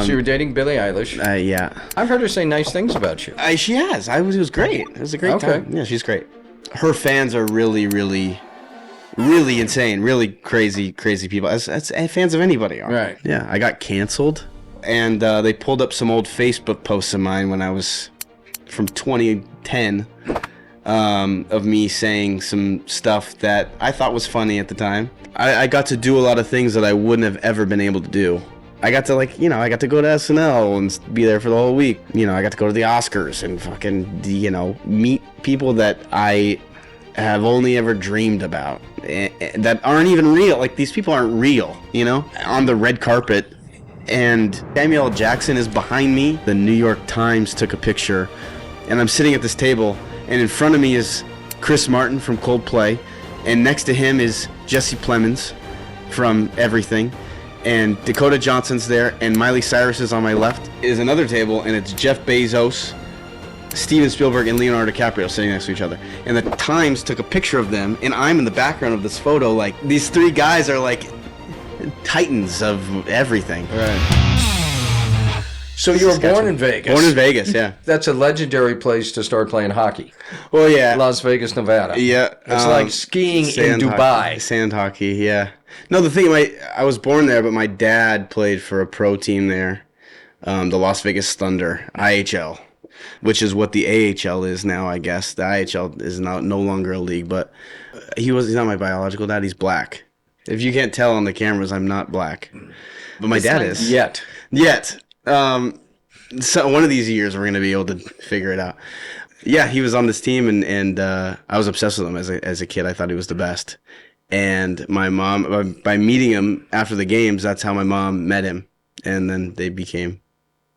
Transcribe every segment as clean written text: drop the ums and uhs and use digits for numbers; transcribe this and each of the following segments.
So you were dating Billie Eilish? Yeah. I've heard her say nice things about you. She has. It was great. It was a great time. Yeah, she's great. Her fans are really, really, really insane. Really crazy people. As fans of anybody are. Right. Yeah, I got canceled. And they pulled up some old Facebook posts of mine when I was from 2010 of me saying some stuff that I thought was funny at the time. I got to do a lot of things that I wouldn't have ever been able to do. I got to I got to go to SNL and be there for the whole week. I got to go to the Oscars and fucking, meet people that I have only ever dreamed about that aren't even real. Like, these people aren't real, on the red carpet. And Samuel L. Jackson is behind me. The New York Times took a picture, and I'm sitting at this table, and in front of me is Chris Martin from Coldplay, and next to him is Jesse Plemons from Everything, and Dakota Johnson's there, and Miley Cyrus is on my left. Is another table, and it's Jeff Bezos, Steven Spielberg, and Leonardo DiCaprio sitting next to each other. And the Times took a picture of them, and I'm in the background of this photo. Like, these three guys are like titans of everything. Right. So you were born in Vegas. Born in Vegas, yeah. That's a legendary place to start playing hockey. Well, yeah. Las Vegas, Nevada. Yeah. It's like skiing in Dubai. Sand hockey, yeah. No, the thing, I was born there, but my dad played for a pro team there, the Las Vegas Thunder, IHL, which is what the AHL is now, I guess. The IHL is no longer a league, but he's not my biological dad. He's black. If you can't tell on the cameras, I'm not black. But my dad is. Yet. So one of these years, we're going to be able to figure it out. Yeah, he was on this team, and I was obsessed with him as a kid. I thought he was the best. And my mom, by meeting him after the games, that's how my mom met him. And then they became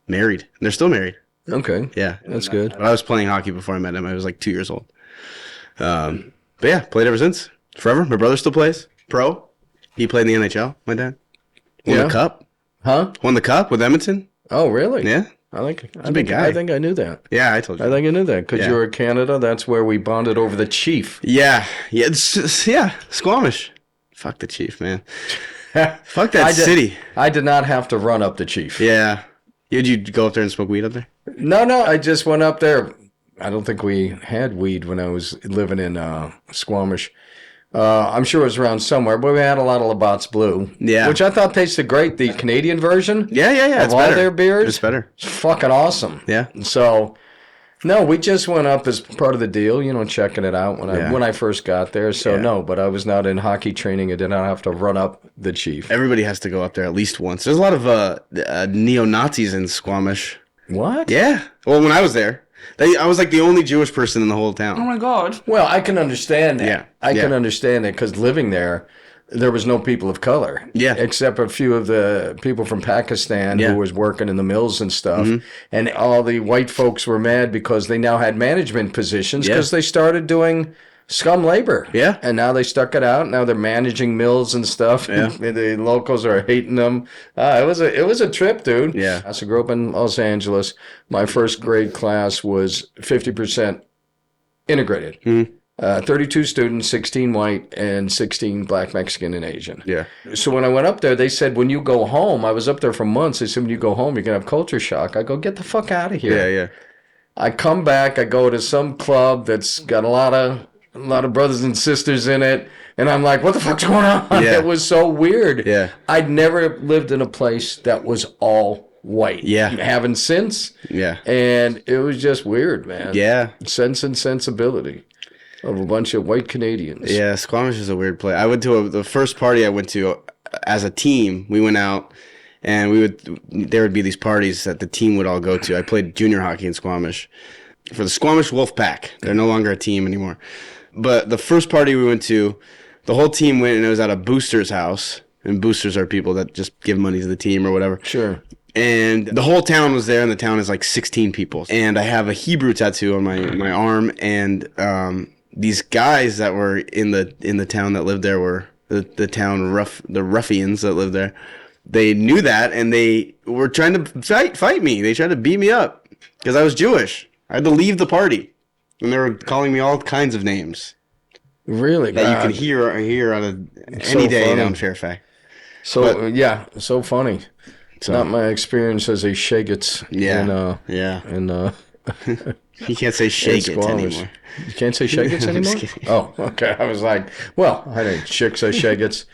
married. They're still married. Okay. Yeah. That's good. I was playing hockey before I met him. I was like 2 years old. But yeah, played ever since. Forever. My brother still plays. Pro. He played in the NHL, my dad. Won the cup. Huh? Won the cup with Edmonton. Oh, really? Yeah. He's a big guy. I think I knew that. Yeah, I told you. I think I knew that because you were in Canada. That's where we bonded over the Chief. Yeah. Yeah, Squamish. Fuck the Chief, man. Fuck that city. I did not have to run up the Chief. Yeah. Did you go up there and smoke weed up there? No. I just went up there. I don't think we had weed when I was living in Squamish. I'm sure it was around somewhere, but we had a lot of Labatt's Blue. Yeah. Which I thought tasted great. The Canadian version. Yeah. Of it's all better. their beers. It's better. It's fucking awesome. Yeah. So, no, we just went up as part of the deal, checking it out when I first got there. So, no, but I was not in hockey training. I did not have to run up the Chief. Everybody has to go up there at least once. There's a lot of neo-Nazis in Squamish. What? Yeah. Well, when I was there. I was like the only Jewish person in the whole town. Oh my God. Well, I can understand that. Yeah. I can understand that because living there was no people of color. Yeah. Except a few of the people from Pakistan who was working in the mills and stuff. Mm-hmm. And all the white folks were mad because they now had management positions because they started doing scum labor. Yeah. And now they stuck it out. Now they're managing mills and stuff. Yeah. And the locals are hating them. It was a trip, dude. Yeah. I grew up in Los Angeles. My first grade class was 50% integrated. Mm-hmm. 32 students, 16 white, and 16 black, Mexican, and Asian. Yeah. So when I went up there, they said, when you go home, I was up there for months. They said, when you go home, you're going to have culture shock. I go, get the fuck out of here. Yeah. I come back, I go to some club that's got a lot of brothers and sisters in it, and I'm like, what the fuck's going on? Yeah. It was so weird. Yeah. I'd never lived in a place that was all white. Yeah. Haven't since. Yeah. And it was just weird, man. Yeah. Sense and sensibility of a bunch of white Canadians. Yeah, Squamish is a weird place. I went to the first party I went to as a team. We went out, and there would be these parties that the team would all go to. I played junior hockey in Squamish for the Squamish Wolf Pack. They're no longer a team anymore. But the first party we went to, the whole team went, and it was at a booster's house. And boosters are people that just give money to the team or whatever. Sure. And the whole town was there, and the town is like 16 people. And I have a Hebrew tattoo on my arm, and these guys that were in the town that lived there were the ruffians that lived there. They knew that, and they were trying to fight me. They tried to beat me up because I was Jewish. I had to leave the party. And they were calling me all kinds of names. Really? That you could hear on any day down Fairfax. So funny. So Not my experience as a Shagets. yeah, you can't say shake it anymore. You can't say Shagets anymore? Oh, okay. I was like, well, I didn't chick say Shagets.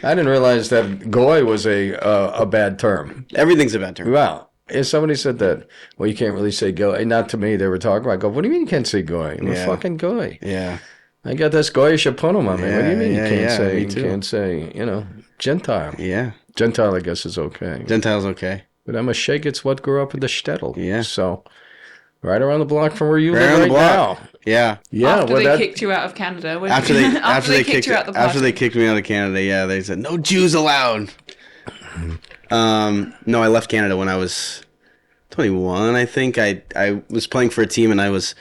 I didn't realize that goy was a bad term. Everything's a bad term. Wow. If somebody said that, well, you can't really say goy. Not to me. They were talking about. I go, what do you mean you can't say goy? I'm a fucking goy. Yeah. I got this goyish eponym on me. What do you mean you can't say? Me You too. can't say, Gentile. Yeah. Gentile, I guess, is okay. Gentile's okay. But I'm a Shagets what grew up in the shtetl. Yeah. So, right around the block from where you Right live on the right block. now. Yeah. Yeah. After well, they kicked you out of Canada. After they kicked you out the party. after they kicked me out of Canada, yeah, they said no Jews allowed. No, I left Canada when I was 21. I think I was playing for a team and I was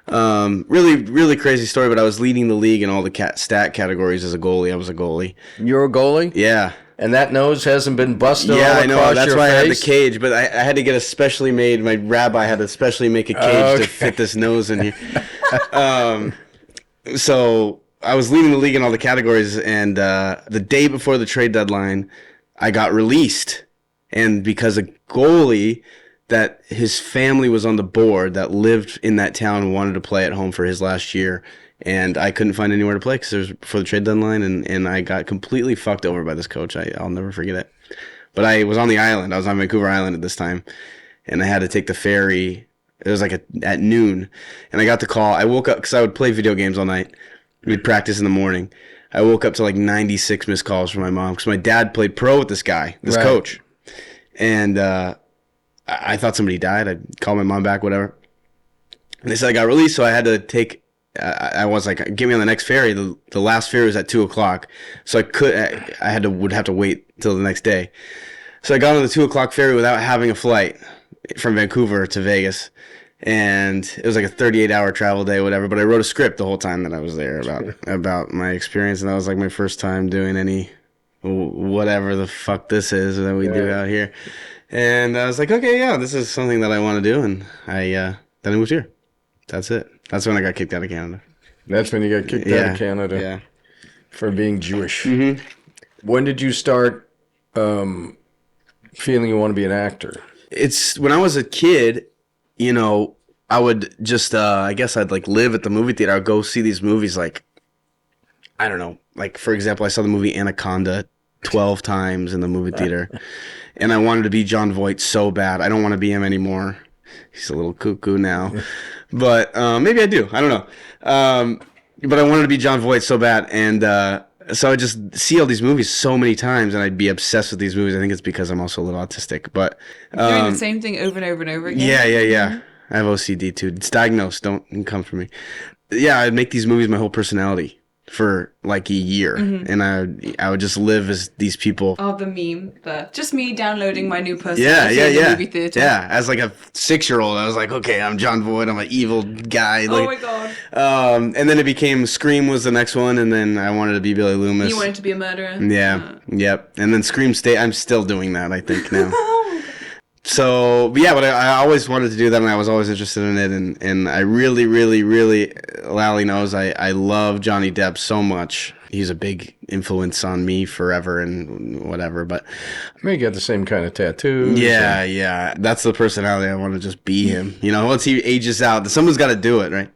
really crazy story, but I was leading the league in all the stat categories as a goalie. I was a goalie. You're a goalie? Yeah. And that nose hasn't been busted all Yeah, I know. across That's your why face? I had the cage, but I had to get a specially made. My rabbi had to specially make a cage to fit this nose in here. So I was leading the league in all the categories, and the day before the trade deadline, I got released, and because a goalie that his family was on the board that lived in that town and wanted to play at home for his last year. And I couldn't find anywhere to play because it was before the trade deadline, and I got completely fucked over by this coach. I'll never forget it. But I was on the island. I was on Vancouver Island at this time, and I had to take the ferry. It was like at noon, and I got the call. I woke up because I would play video games all night. We'd practice in the morning. I woke up to like 96 missed calls from my mom because my dad played pro with this guy, this coach. And I thought somebody died. I'd call my mom back, whatever. And they said I got released, so I had to take... I was like, get me on the next ferry. The last ferry was at 2:00, so would have to wait till the next day. So I got on the 2:00 ferry without having a flight from Vancouver to Vegas, and it was like a 38-hour travel day, whatever. But I wrote a script the whole time that I was there about my experience, and that was like my first time doing any whatever the fuck this is that we do out here. And I was like, okay, yeah, this is something that I want to do, and then I moved here. That's it. That's when I got kicked out of Canada. That's when you got kicked out of Canada. Yeah. For being Jewish. Mm-hmm. When did you start feeling you want to be an actor? It's when I was a kid, I would just, I guess I'd like live at the movie theater. I'd go see these movies like, I don't know. Like, for example, I saw the movie Anaconda 12 times in the movie theater. And I wanted to be Jon Voight so bad. I don't want to be him anymore. He's a little cuckoo now. But maybe I do. I don't know. But I wanted to be Jon Voight so bad. And so I just see all these movies so many times, and I'd be obsessed with these movies. I think it's because I'm also a little autistic. But doing the same thing over and over and over again? Yeah. Mm-hmm. I have OCD too. It's diagnosed. Don't come for me. Yeah, I'd make these movies my whole personality for like a year. Mm-hmm. And I would just live as these people. Oh, the meme. Just me downloading my new personality in the movie theater. Yeah, as like a 6-year-old, I was like, okay, I'm Jon Voight. I'm an evil guy. Oh my God. And then it became Scream was the next one, and then I wanted to be Billy Loomis. You wanted to be a murderer? Yeah, yep. And then Scream I'm still doing that, I think, now. So, but I always wanted to do that, and I was always interested in it, and I really, Lally knows I love Johnny Depp so much. He's a big influence on me forever and whatever, but... Maybe you got the same kind of tattoos. Yeah. That's the personality. I want to just be him. Once he ages out, someone's got to do it, right?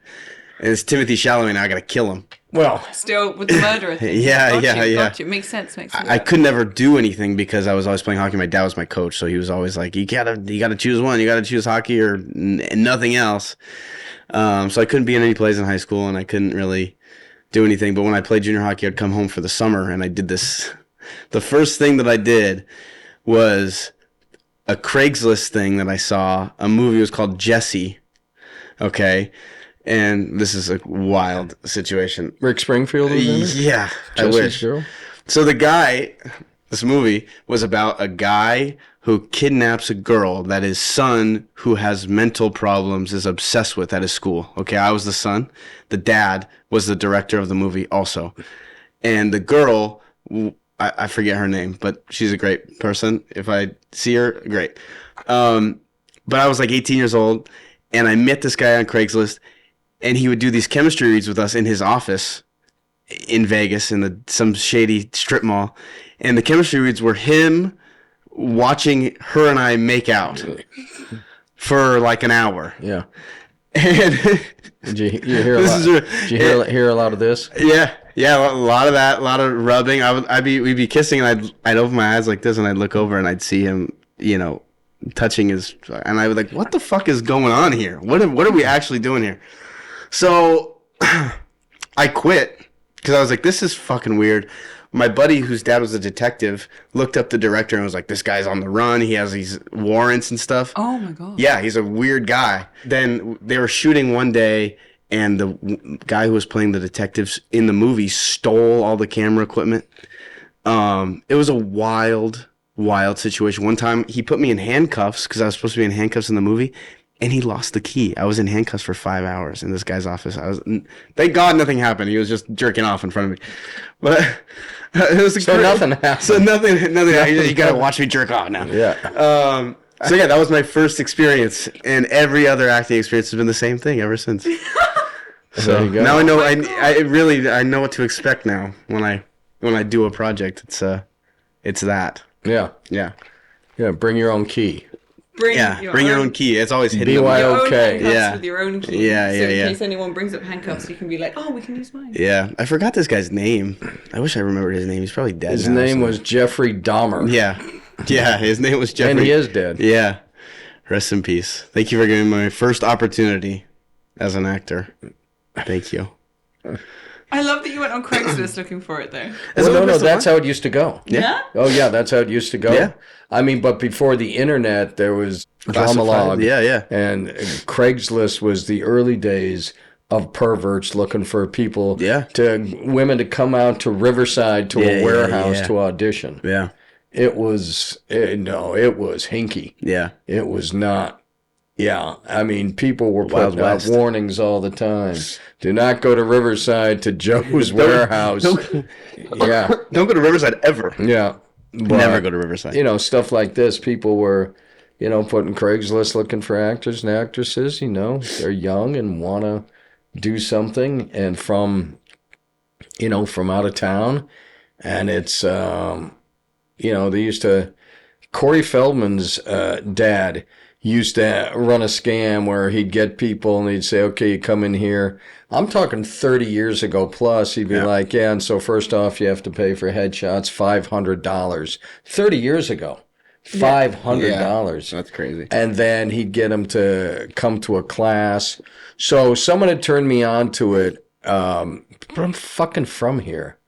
And it's Timothy Chalamet, now I got to kill him. Well, still with the murderer thing. Yeah. Got you. Makes sense. I could never do anything because I was always playing hockey. My dad was my coach, so he was always like, "You gotta choose one. You gotta choose hockey or nothing else." So I couldn't be in any plays in high school, and I couldn't really do anything. But when I played junior hockey, I'd come home for the summer, and I did this. The first thing that I did was a Craigslist thing that I saw. A movie was called Jesse. Okay. And this is a wild situation. Rick Springfield was in it? Yeah, I wish. So this movie was about a guy who kidnaps a girl that his son, who has mental problems, is obsessed with at his school. Okay, I was the son. The dad was the director of the movie also. And the girl, I forget her name, but she's a great person. If I see her, great. But I was like 18 years old, and I met this guy on Craigslist. And he would do these chemistry reads with us in his office in Vegas in some shady strip mall. And the chemistry reads were him watching her and I make out for like an hour. Yeah. And Did you hear a lot? Did you hear a lot of this? Yeah, a lot of that, a lot of rubbing. We'd be kissing, and I'd open my eyes like this, and I'd look over, and I'd see him, touching his, and I was like, "What the fuck is going on here? What are we actually doing here?" So I quit because I was like, "This is fucking weird." My buddy, whose dad was a detective, looked up the director and was like, "This guy's on the run. He has these warrants and stuff." Oh my god. Yeah, he's a weird guy. Then they were shooting one day, and the guy who was playing the detectives in the movie stole all the camera equipment. It was a wild situation. One time, he put me in handcuffs because I was supposed to be in handcuffs in the movie, and he lost the key. I was in handcuffs for 5 hours in this guy's office. Thank God nothing happened. He was just jerking off in front of me. But it was nothing happened. So nothing. You gotta watch me jerk off now. Yeah. So yeah, that was my first experience, and every other acting experience has been the same thing ever since. So There you go. now I know. I know what to expect now when I do a project. It's that. Yeah. Yeah. Yeah. Bring your own key. Bring your own key. It's always hidden. Your own BYOK. handcuffs Yeah. with your own key. Yeah, So yeah, in yeah. case anyone brings up handcuffs, you can be like, "Oh, we can use mine." Yeah, I forgot this guy's name. I wish I remembered his name. He's probably dead. His now, name so- was Jeffrey Dahmer. Yeah. His name was Jeffrey. And he is dead. Yeah. Rest in peace. Thank you for giving me my first opportunity as an actor. Thank you. I love that you went on Craigslist looking for it though. Well, no, that's how it used to go. Yeah. Oh, yeah, that's how it used to go. Yeah. I mean, but before the internet, there was Dramalog. Yeah. And Craigslist was the early days of perverts looking for people, women to come out to Riverside to a warehouse to audition. Yeah. It was hinky. Yeah. It was not. Yeah, I mean, people were putting out West. warnings all the time. Do not go to Riverside to Joe's warehouse. Yeah, Don't go to Riverside ever. yeah. But, Never go to Riverside. Stuff like this. People were, putting Craigslist looking for actors and actresses. They're young and want to do something, and from out of town, and it's, they used to. Corey Feldman's dad used to run a scam where he'd get people and he'd say, "Okay, you come in here." I'm talking 30 years ago plus. He'd be like, "Yeah, and so first off, you have to pay for headshots, $500. 30 years ago, $500. That's crazy. And then he'd get them to come to a class. So someone had turned me on to it. But I'm fucking from here.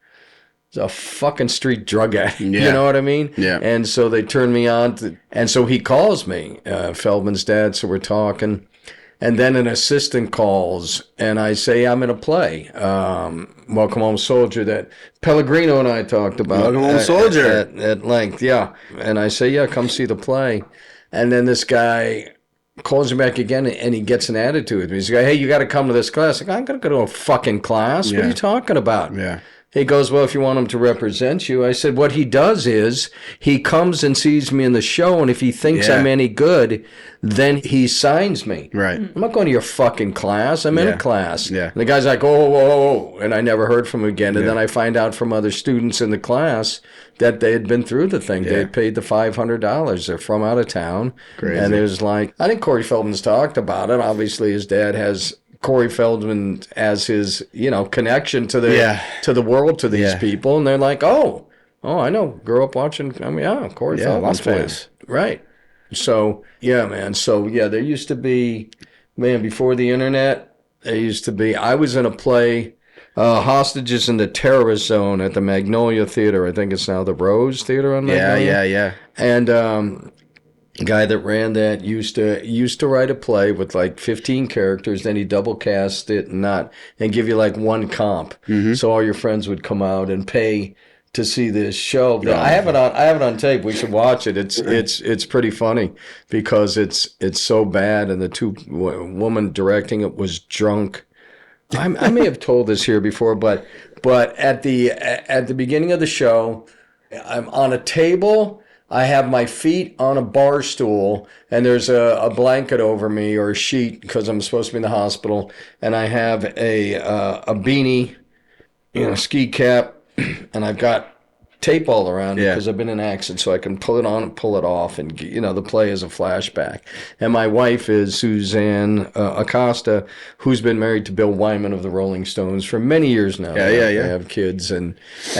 It's a fucking street drug addict. Yeah. You know what I mean? Yeah. And so they turned me on to, and so he calls me, Feldman's dad. So we're talking, and then an assistant calls, and I say, "I'm in a play, Welcome Home Soldier, that Pellegrino and I talked about. Welcome Home Soldier. At length, yeah." And I say, "Yeah, come see the play." And then this guy calls me back again, and he gets an attitude with me. He's like, "Hey, you got to come to this class." I'm going to go to a fucking class. What are you talking about? Yeah. He goes, "Well, if you want him to represent you." I said, "What he does is he comes and sees me in the show, and if he thinks I'm any good, then he signs me. Right. I'm not going to your fucking class. I'm in a class." Yeah. And the guy's like, "Oh," and I never heard from him again. And then I find out from other students in the class that they had been through the thing. They had paid the $500. They're from out of town. Crazy. And it was like, I think Corey Feldman's talked about it. Obviously, his dad has Corey Feldman as his, connection to the world, to these people, and they're like, oh, I know, grew up watching. Corey Feldman, Lost Boys, right? So man. So there used to be, before the internet, there used to be. I was in a play, Hostages in the Terrorist Zone at the Magnolia Theater. I think it's now the Rose Theater on Magnolia. Yeah. And guy that ran that used to write a play with like 15 characters, then he double cast it and give you like one comp. Mm-hmm. So all your friends would come out and pay to see this show. I have it on tape. We should watch it. It's pretty funny because it's so bad, and the woman directing it was drunk. I may have told this here before, but at the beginning of the show, I'm on a table. I have my feet on a bar stool, and there's a blanket over me, or a sheet, because I'm supposed to be in the hospital, and I have a beanie, ski cap, and I've got tape all around Yeah. because I've been in accident, so I can pull it on and pull it off, and the play is a flashback. And my wife is Suzanne Acosta, who's been married to Bill Wyman of the Rolling Stones for many years now. Yeah. They have kids, and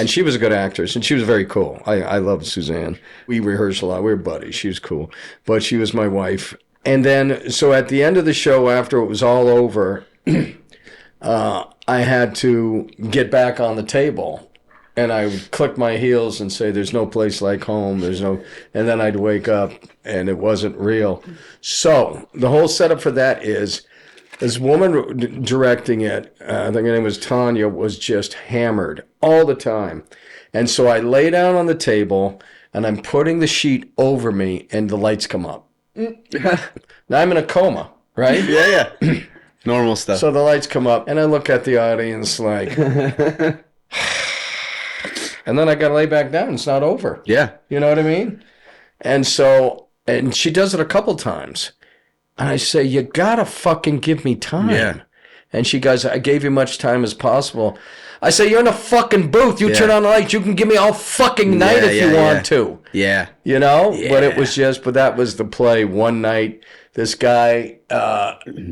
she was a good actress, and she was very cool. I loved Suzanne. We rehearsed a lot. We were buddies. She was cool, but she was my wife. And then, so at the end of the show, after it was all over, I had to get back on the table. And I would click my heels and say, "There's no place like home. And then I'd wake up and it wasn't real. So the whole setup for that is this woman directing it, I think her name was Tanya, was just hammered all the time. And so I lay down on the table and I'm putting the sheet over me and the lights come up. Now I'm in a coma, right? Yeah. Normal stuff. So the lights come up and I look at the audience like... And then I got to lay back down. It's not over. Yeah. You know what I mean? And she does it a couple times. And I say, you got to fucking give me time. Yeah. And she goes, I gave you much time as possible. I say, you're in a fucking booth. You turn on the lights. You can give me all fucking night if you want to. Yeah. You know? Yeah. But that was the play. One night, this guy,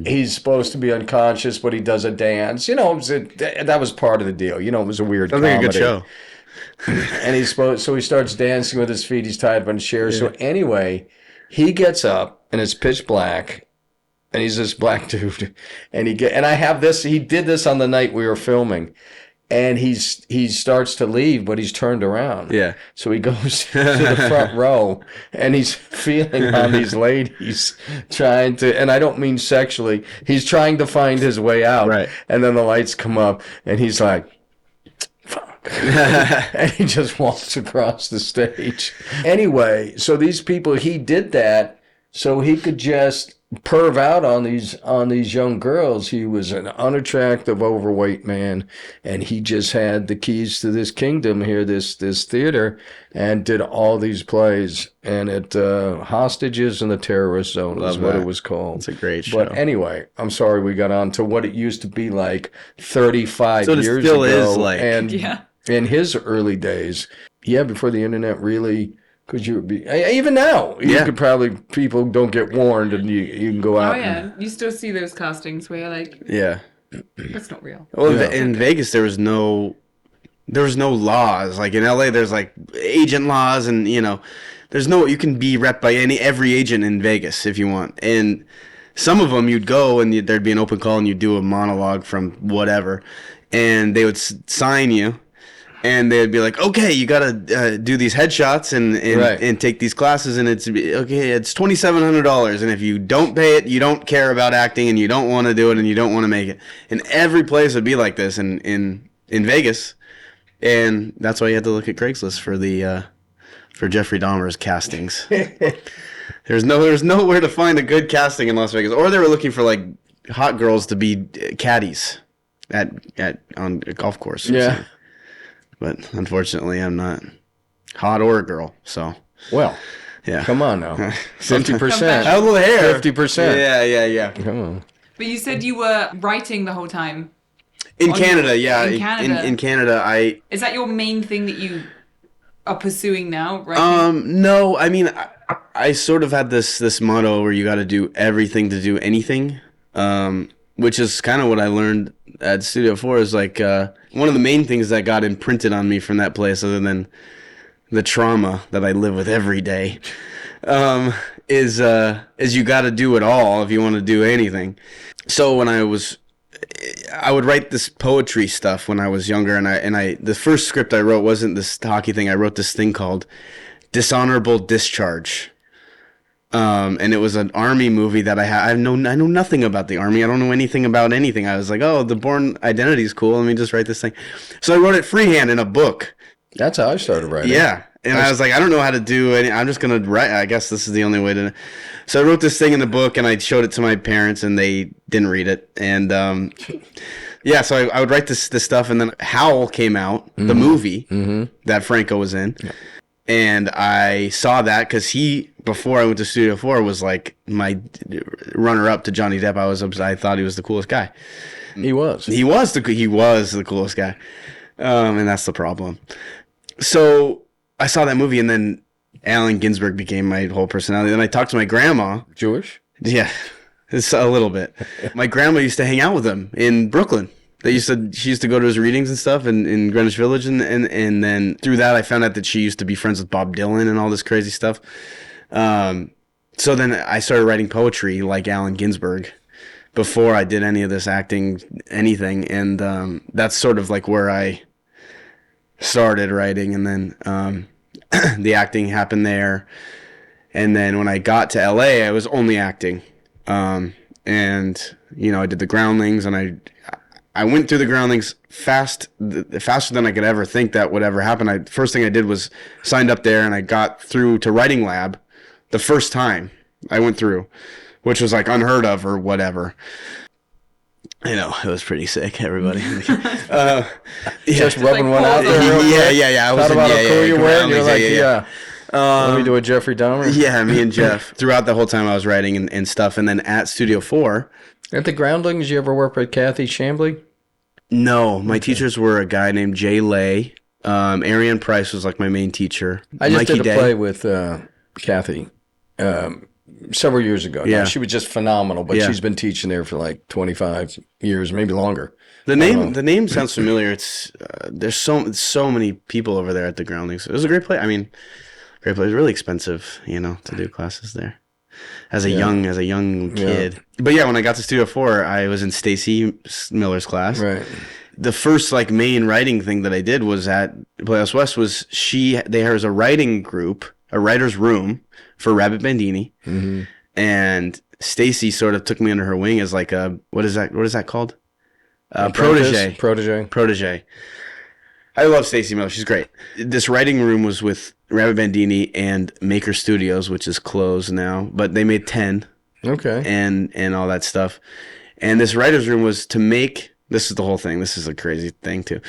he's supposed to be unconscious, but he does a dance. That was part of the deal. It was a weird comedy. Sounds like a good show. And he starts dancing with his feet. He's tied up on chairs. Yeah. So anyway, he gets up and it's pitch black, and he's this black dude. And I have this. He did this on the night we were filming, and he starts to leave, but he's turned around. Yeah. So he goes to the front row, and he's feeling on these ladies, trying to. And I don't mean sexually. He's trying to find his way out. Right. And then the lights come up, and he's like, and he just walks across the stage. Anyway, so these people, he did that so he could just perv out on these young girls. He was an unattractive, overweight man, and he just had the keys to this kingdom here, this theater, and did all these plays. And it Hostages in the Terrorist Zone is what it was called. It's a great show. But anyway, I'm sorry we got on to what it used to be like 35 years ago. So it still is like... And in his early days, before the internet really, because you would be, even now, you could probably, people don't get warned and you can go out. Oh, yeah. You still see those castings where you're like, that's not real. Well, in Vegas, there was no laws. Like in LA, there's like agent laws and, there's no, you can be rep by every agent in Vegas if you want. And some of them you'd go and there'd be an open call and you'd do a monologue from whatever. And they would sign you. And they'd be like, okay, you got to do these headshots and take these classes. And it's $2,700. And if you don't pay it, you don't care about acting and you don't want to do it and you don't want to make it. And every place would be like this in Vegas. And that's why you had to look at Craigslist for Jeffrey Dahmer's castings. There's nowhere to find a good casting in Las Vegas. Or they were looking for like hot girls to be caddies on a golf course. Yeah. But unfortunately, I'm not hot or a girl, so. Well, yeah. Come on now. 50%. I have a little hair. 50%. Yeah. Come on. But you said you were writing the whole time. In Canada, In Canada. In Canada, Is that your main thing that you are pursuing now, right? No, I mean, I sort of had this motto where you got to do everything to do anything, which is kind of what I learned at Studio 4 is like one of the main things that got imprinted on me from that place, other than the trauma that I live with every day, is you got to do it all if you want to do anything. So when I would write this poetry stuff when I was younger, and I the first script I wrote wasn't this hockey thing. I wrote this thing called Dishonorable Discharge. And it was an army movie that I know nothing about the army. I don't know anything about anything. I was like, oh, the Bourne identity is cool. Let me just write this thing. So I wrote it freehand in a book. That's how I started writing. Yeah. And I was like, I don't know how to do any. I'm just going to write. I guess this is the only way to. So I wrote this thing in the book and I showed it to my parents and they didn't read it. And so I would write this stuff. And then Howl came out, the movie that Franco was in. Yeah. And I saw that because before I went to Studio 4, was like my runner-up to Johnny Depp. I thought he was the coolest guy. He was. He was the coolest guy. And that's the problem. So I saw that movie, and then Allen Ginsberg became my whole personality. Then I talked to my grandma. Jewish? Yeah, it's a little bit. My grandma used to hang out with him in Brooklyn. She used to go to his readings and stuff in Greenwich Village, and then through that I found out that she used to be friends with Bob Dylan and all this crazy stuff. So then I started writing poetry like Allen Ginsberg before I did any of this acting, anything, and that's sort of like where I started writing, and then the acting happened there. And then when I got to LA, I was only acting. And, I did the Groundlings, and I went through the Groundlings faster than I could ever think that would ever happen. First thing I did was signed up there, and I got through to writing lab the first time I went through, which was like unheard of or whatever. It was pretty sick, everybody. Just rubbing one out there real quick. Yeah. I was about how cool you were, and you're like, yeah. Let me do a Jeffrey Dahmer. Yeah, me and Jeff. Throughout the whole time I was writing and stuff, and then at Studio 4. At the Groundlings, you ever work with Kathy Chambly? No, my teachers were a guy named Jay Lay. Ariane Price was like my main teacher. I just Mikey did a play with Kathy several years ago. Yeah. Now, she was just phenomenal, but she's been teaching there for like 25 years, maybe longer. The name sounds familiar. It's there's so many people over there at the Groundlings. It was a great play. I mean, great play. It was really expensive, to do classes there as a young kid. But yeah, when I got to Studio 4, I was in Stacy Miller's class. Right. The first main writing thing that I did was at Playhouse West. There was a writing group, a writer's room for Rabbit Bandini, and Stacy sort of took me under her wing as like a what is that called? Protege. I love Stacy Miller. She's great. This writing room was with Rabbit Bandini and Maker Studios, which is closed now, but they made 10. Okay. And all that stuff. And this writer's room was to make, this is the whole thing. This is a crazy thing too.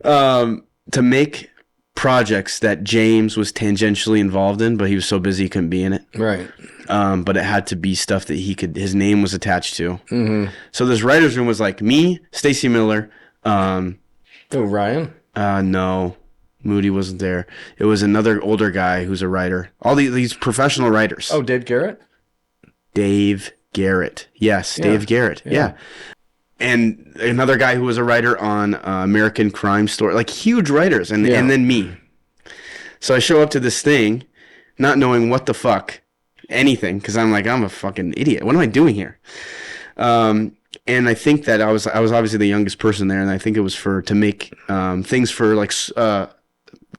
To make projects that James was tangentially involved in, but he was so busy he couldn't be in it. Right. But it had to be stuff that his name was attached to. Mm-hmm. So this writer's room was like me, Stacy Miller. Ryan? No. Moody wasn't there. It was another older guy who's a writer. All these professional writers. Oh, Dave Garrett? Dave Garrett. Yes, Dave Garrett. Yeah. And another guy who was a writer on American Crime Story. Like huge writers. And then me. So I show up to this thing not knowing what the fuck, anything, because I'm a fucking idiot. What am I doing here? And I think that I was obviously the youngest person there, and I think it was to make things for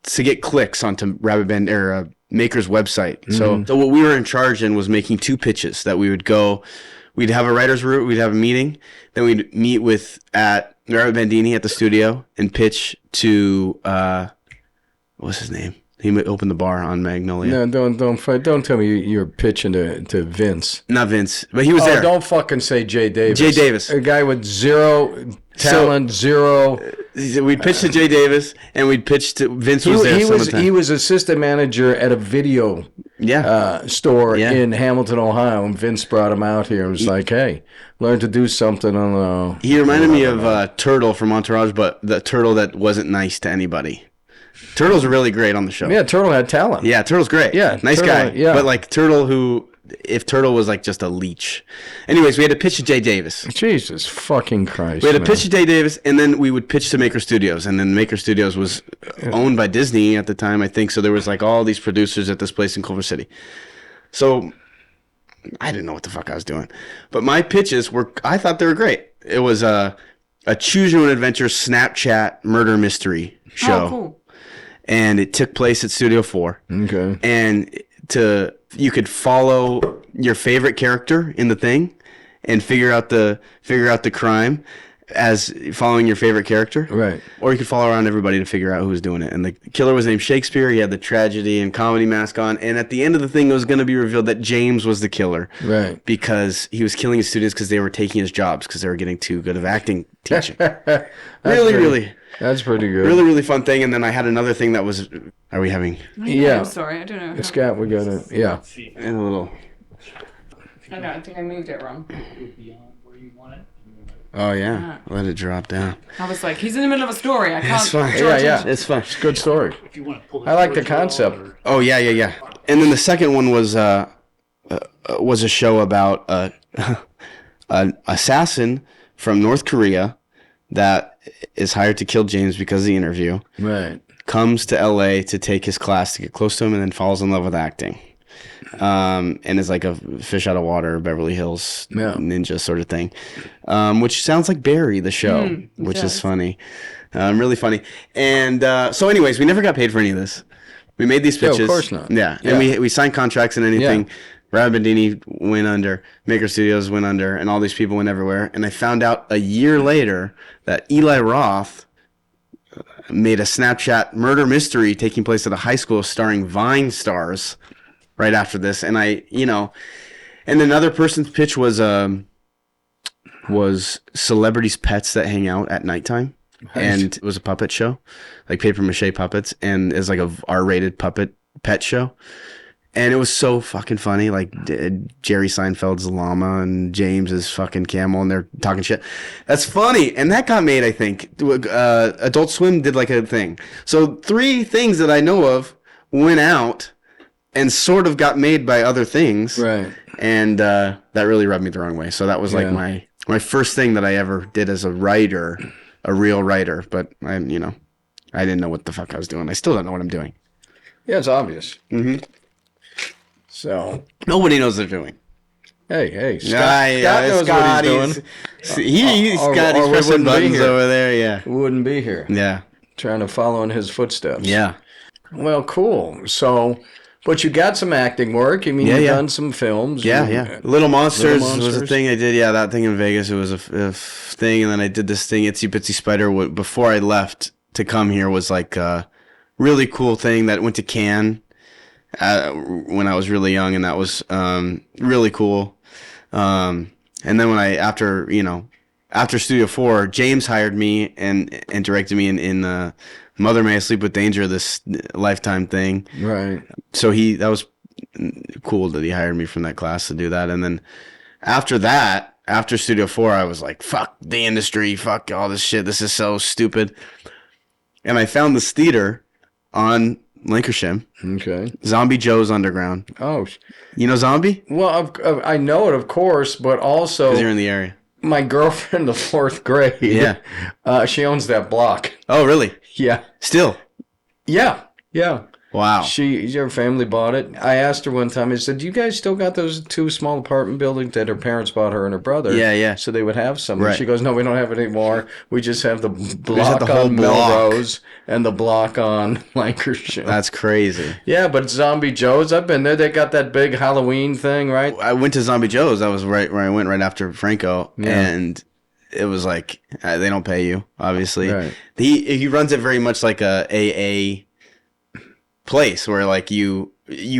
to get clicks onto Rabbit Band or Maker's website. Mm-hmm. So what we were in charge in was making 2 pitches that we would go. We'd have a writer's room, we'd have a meeting, then we'd meet at Rabbit Bandini at the studio and pitch to what's his name? He opened the bar on Magnolia. No, don't tell me you're pitching to Vince. Not Vince, but he was there. Don't fucking say Jay Davis. Jay Davis. A guy with zero talent, zero. We'd pitch to Jay Davis, and we'd pitch to Vince. He was assistant manager at a video store in Hamilton, Ohio, and Vince brought him out here and was like, hey, learn to do something on He reminded me of Turtle from Entourage, but the Turtle that wasn't nice to anybody. Turtle's really great on the show. Yeah, Turtle had talent. Yeah, Turtle's great. Yeah, nice Turtle, guy. Yeah. But if Turtle was just a leech. Anyways, we had to pitch to Jay Davis. Jesus fucking Christ. We had to pitch to Jay Davis, and then we would pitch to Maker Studios. And then Maker Studios was owned by Disney at the time, I think. So there was all these producers at this place in Culver City. So I didn't know what the fuck I was doing. But my pitches I thought they were great. It was a choose your own adventure Snapchat murder mystery show. Oh, cool. And it took place at Studio 4. Okay. And you could follow your favorite character in the thing and figure out the crime as following your favorite character. Right. Or you could follow around everybody to figure out who was doing it. And the killer was named Shakespeare. He had the tragedy and comedy mask on. And at the end of the thing, it was going to be revealed that James was the killer. Right. Because he was killing his students because they were taking his jobs because they were getting too good of acting teaching. Really. That's pretty good. Really, really fun thing. And then I had another thing that was... Are we having... Yeah. I'm sorry, I don't know. Scott, we got it. Yeah. And a little... I know, I think I moved it wrong. Oh yeah, let it drop down. I was like, he's in the middle of a story. I can't. It's fine. Yeah. It's fine. It's a good story. If you want to pull I like the concept. Oh yeah. And then the second one was a show about an assassin from North Korea that is hired to kill James because of the interview. Right. Comes to LA to take his class to get close to him, and then falls in love with acting. And is like a fish out of water, Beverly Hills ninja sort of thing, which sounds like Barry, the show, which is funny, really funny. And so, anyways, we never got paid for any of this. We made these pitches, of course not. Yeah, and we signed contracts and anything. Yeah. Brad Bandini went under, Maker Studios went under, and all these people went everywhere. And I found out a year later that Eli Roth made a Snapchat murder mystery taking place at a high school starring Vine stars right after this. And and another person's pitch was celebrities' pets that hang out at nighttime. Nice. And it was a puppet show, like paper mache puppets, and it's like a R-rated puppet pet show. And it was so fucking funny, like Jerry Seinfeld's llama and James is fucking camel, and they're talking shit. That's funny, and that got made, I think. Adult Swim did like a thing. So 3 things that I know of went out and sort of got made by other things. Right. And that really rubbed me the wrong way. So that was like my first thing that I ever did as a writer, a real writer. But I didn't know what the fuck I was doing. I still don't know what I'm doing. Yeah, it's obvious. Mm-hmm. So nobody knows what they're doing. Hey, Scott knows what he's doing. He's got his pressing buttons over there. Yeah, wouldn't be here. Yeah, trying to follow in his footsteps. Yeah. Well, cool. So, but you got some acting work. I mean, you've done some films. Yeah. Little Monsters was a thing I did. Yeah, that thing in Vegas. It was a thing, and then I did this thing, Itsy Bitsy Spider. Before I left to come here was like a really cool thing that went to Cannes. When I was really young, and that was really cool. And then when after Studio 4, James hired me and directed me in Mother May I Sleep with Danger, this Lifetime thing. Right. So that was cool that he hired me from that class to do that. And then after that, after Studio 4, I was like, fuck the industry, fuck all this shit, this is so stupid. And I found this theater on Lancashire. Okay. Zombie Joe's Underground. Oh. You know Zombie? Well, I know it, of course, but also... Because you're in the area. My girlfriend, the 4th grade. Yeah. She owns that block. Oh, really? Yeah. Still? Yeah. Wow. Her family bought it. I asked her one time, I said, do you guys still got those 2 small apartment buildings that her parents bought her and her brother? Yeah. So they would have some. Right. And she goes, no, we don't have it anymore. We just have the block the whole on block. Melrose and the block on Lancashire. That's crazy. Yeah, but Zombie Joe's, I've been there. They got that big Halloween thing, right? I went to Zombie Joe's. That was right where I went right after Franco. Yeah. And it was like, they don't pay you, obviously. Right. He runs it very much like a AA place where like you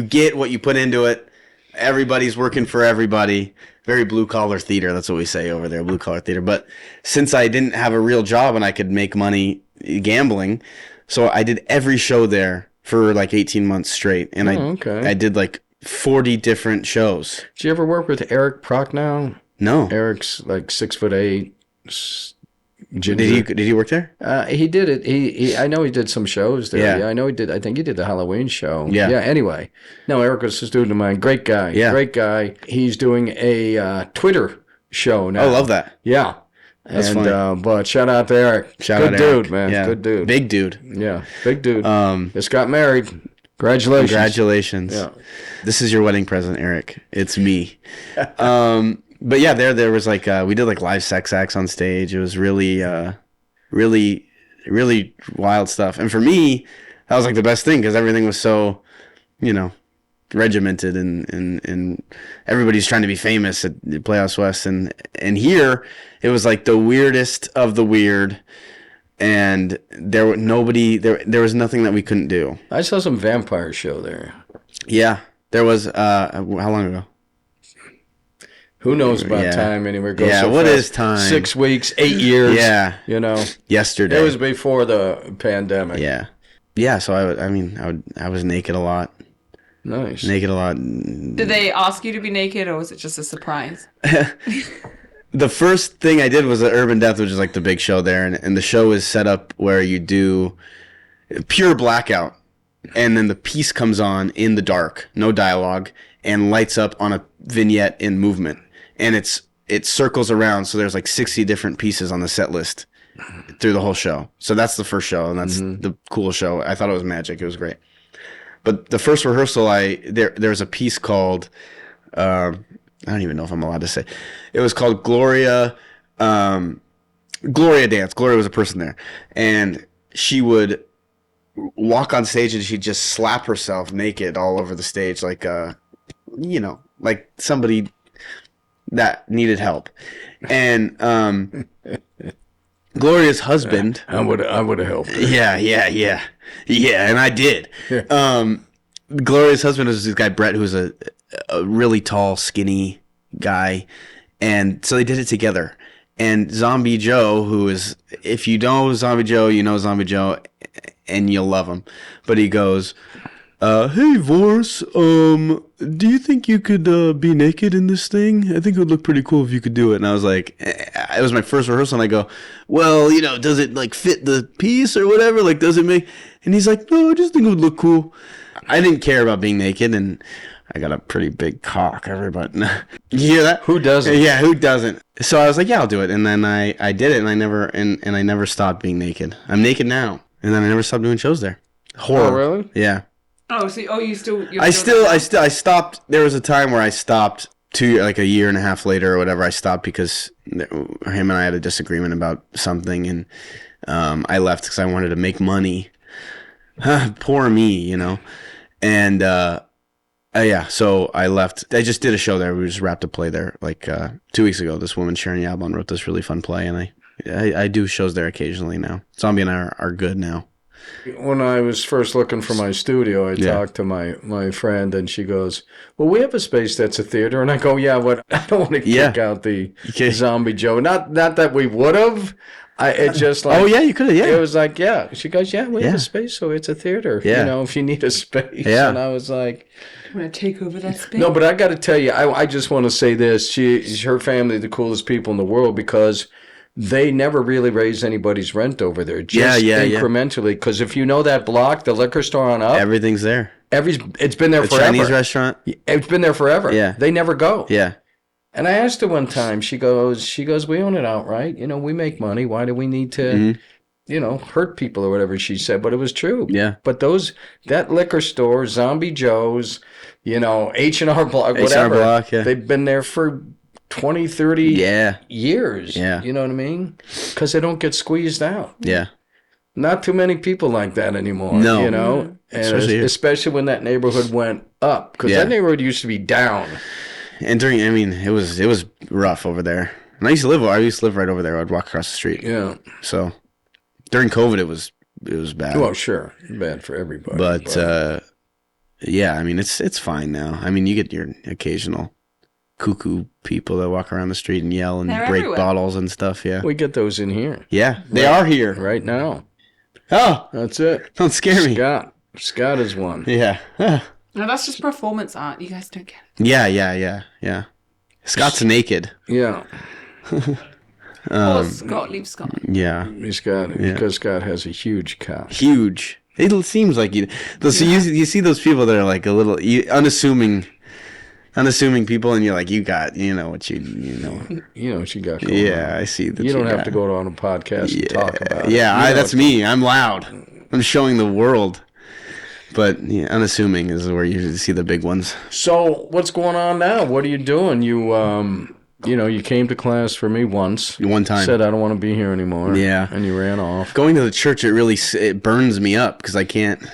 get what you put into it. Everybody's working for everybody. Very blue collar theater. That's what we say over there, blue collar theater. But since I didn't have a real job and I could make money gambling, so I did every show there for like 18 months straight. And I did like 40 different shows. Did you ever work with Eric Prochnow? No. Eric's like 6'8". Did he work there? He did it. He I know he did some shows there. Yeah. I know he did. I think he did the Halloween show. Yeah. Anyway, no, Eric was a student of mine. Great guy. Yeah. Great guy. He's doing a Twitter show now. I love that. Yeah. That's funny. But shout out to Eric. Good dude, man. Yeah. Good dude. Big dude. Yeah. Big dude. Just got married. Congratulations. Yeah. This is your wedding present, Eric. It's me. But yeah, there was like we did like live sex acts on stage. It was really, really, really wild stuff. And for me, that was like the best thing because everything was so, regimented and everybody's trying to be famous at Playhouse West. And here it was like the weirdest of the weird. And there was nothing that we couldn't do. I saw some vampire show there. Yeah, there was. How long ago? Who knows about time anywhere? What is time? 6 weeks, 8 years. Yeah. Yesterday. It was before the pandemic. Yeah. Yeah, so I was naked a lot. Nice. Naked a lot. Did they ask you to be naked or was it just a surprise? the first thing I did was the Urban Death, which is like the big show there, and the show is set up where you do pure blackout, and then the piece comes on in the dark, no dialogue, and lights up on a vignette in movement, and it circles around, so there's like 60 different pieces on the set list through the whole show. So that's the first show, and that's the coolest show. I thought it was magic. It was great. But the first rehearsal, there was a piece called I don't even know if I'm allowed to say. It was called Gloria Dance. Gloria was a person there, and she would walk on stage and she'd just slap herself naked all over the stage, like like somebody that needed help. And Gloria's husband, I would have helped her. Yeah, and I did. Gloria's husband was this guy Brett, who's a really tall, skinny guy, and so they did it together. And Zombie Joe, who is, if you know Zombie Joe, you know Zombie Joe, and you'll love him. But he goes, "Hey Vorce, do you think you could be naked in this thing? I think it would look pretty cool if you could do it." And I was like, it was my first rehearsal, and I go, "Well, does it like fit the piece or whatever? Like, does it make?" And he's like, "No, I just think it would look cool." I didn't care about being naked, and I got a pretty big cock. Everybody, you hear that? Who doesn't? Yeah, who doesn't? So I was like, "Yeah, I'll do it." And then I did it, and I never stopped being naked. I'm naked now, and then I never stopped doing shows there. Horror. Oh, really? Yeah. Oh, so I stopped. There was a time where I stopped like a year and a half later or whatever. I stopped because him and I had a disagreement about something, and I left because I wanted to make money. Poor me, And yeah, so I left. I just did a show there. We just wrapped a play there like 2 weeks ago. This woman, Sharon Yablon, wrote this really fun play, and I do shows there occasionally now. Zombie and I are good now. When I was first looking for my studio, I talked to my friend, and she goes, "Well, we have a space that's a theater." And I go, "Yeah, but I don't want to kick out the Zombie Joe. Not that we would have. It's just like, oh yeah, you could have. Yeah, it was like, yeah. She goes, "Yeah, we have a space, so it's a theater. Yeah. If you need a space." Yeah. And I was like, "I'm gonna take over that space." No, but I got to tell you, I just want to say this: her family, the coolest people in the world, because they never really raised anybody's rent over there. Just incrementally. Because if you know that block, the liquor store on up, everything's there. It's been there forever. Chinese restaurant. It's been there forever. Yeah. They never go. Yeah. And I asked her one time, she goes, "We own it outright. We make money. Why do we need to, hurt people," or whatever she said. But it was true. Yeah. But that liquor store, Zombie Joe's, H&R Block, whatever. H&R Block, yeah. They've been there for 20, 30 years. Yeah. You know what I mean? Because they don't get squeezed out. Yeah. Not too many people like that anymore. No. And especially when that neighborhood went up. Because that neighborhood used to be down. And it was rough over there. And I used to live right over there. I'd walk across the street. Yeah. So during COVID, it was bad. Well, sure, bad for everybody. But yeah, it's fine now. You get your occasional cuckoo people that walk around the street and yell and break bottles and stuff. Yeah, we get those in here. Yeah, they are here right now. Oh, that's it. Don't scare me. Scott is one. Yeah. No, that's just performance art. You guys don't get it. Yeah. Scott's naked. Yeah. Scott, leave Scott. Yeah. Because Scott has a huge cock. Huge. It seems like you. So you see those people that are like a little unassuming people, and you're like, you know what you know. You know what you got going on. Yeah, I see that. You don't have to go on a podcast and talk about it. Yeah, that's me. I'm loud. I'm showing the world. But unassuming is where you see the big ones. So what's going on now? What are you doing? You came to class for me once. One time. Said I don't want to be here anymore. Yeah. And you ran off. Going to the church, it burns me up because I can't,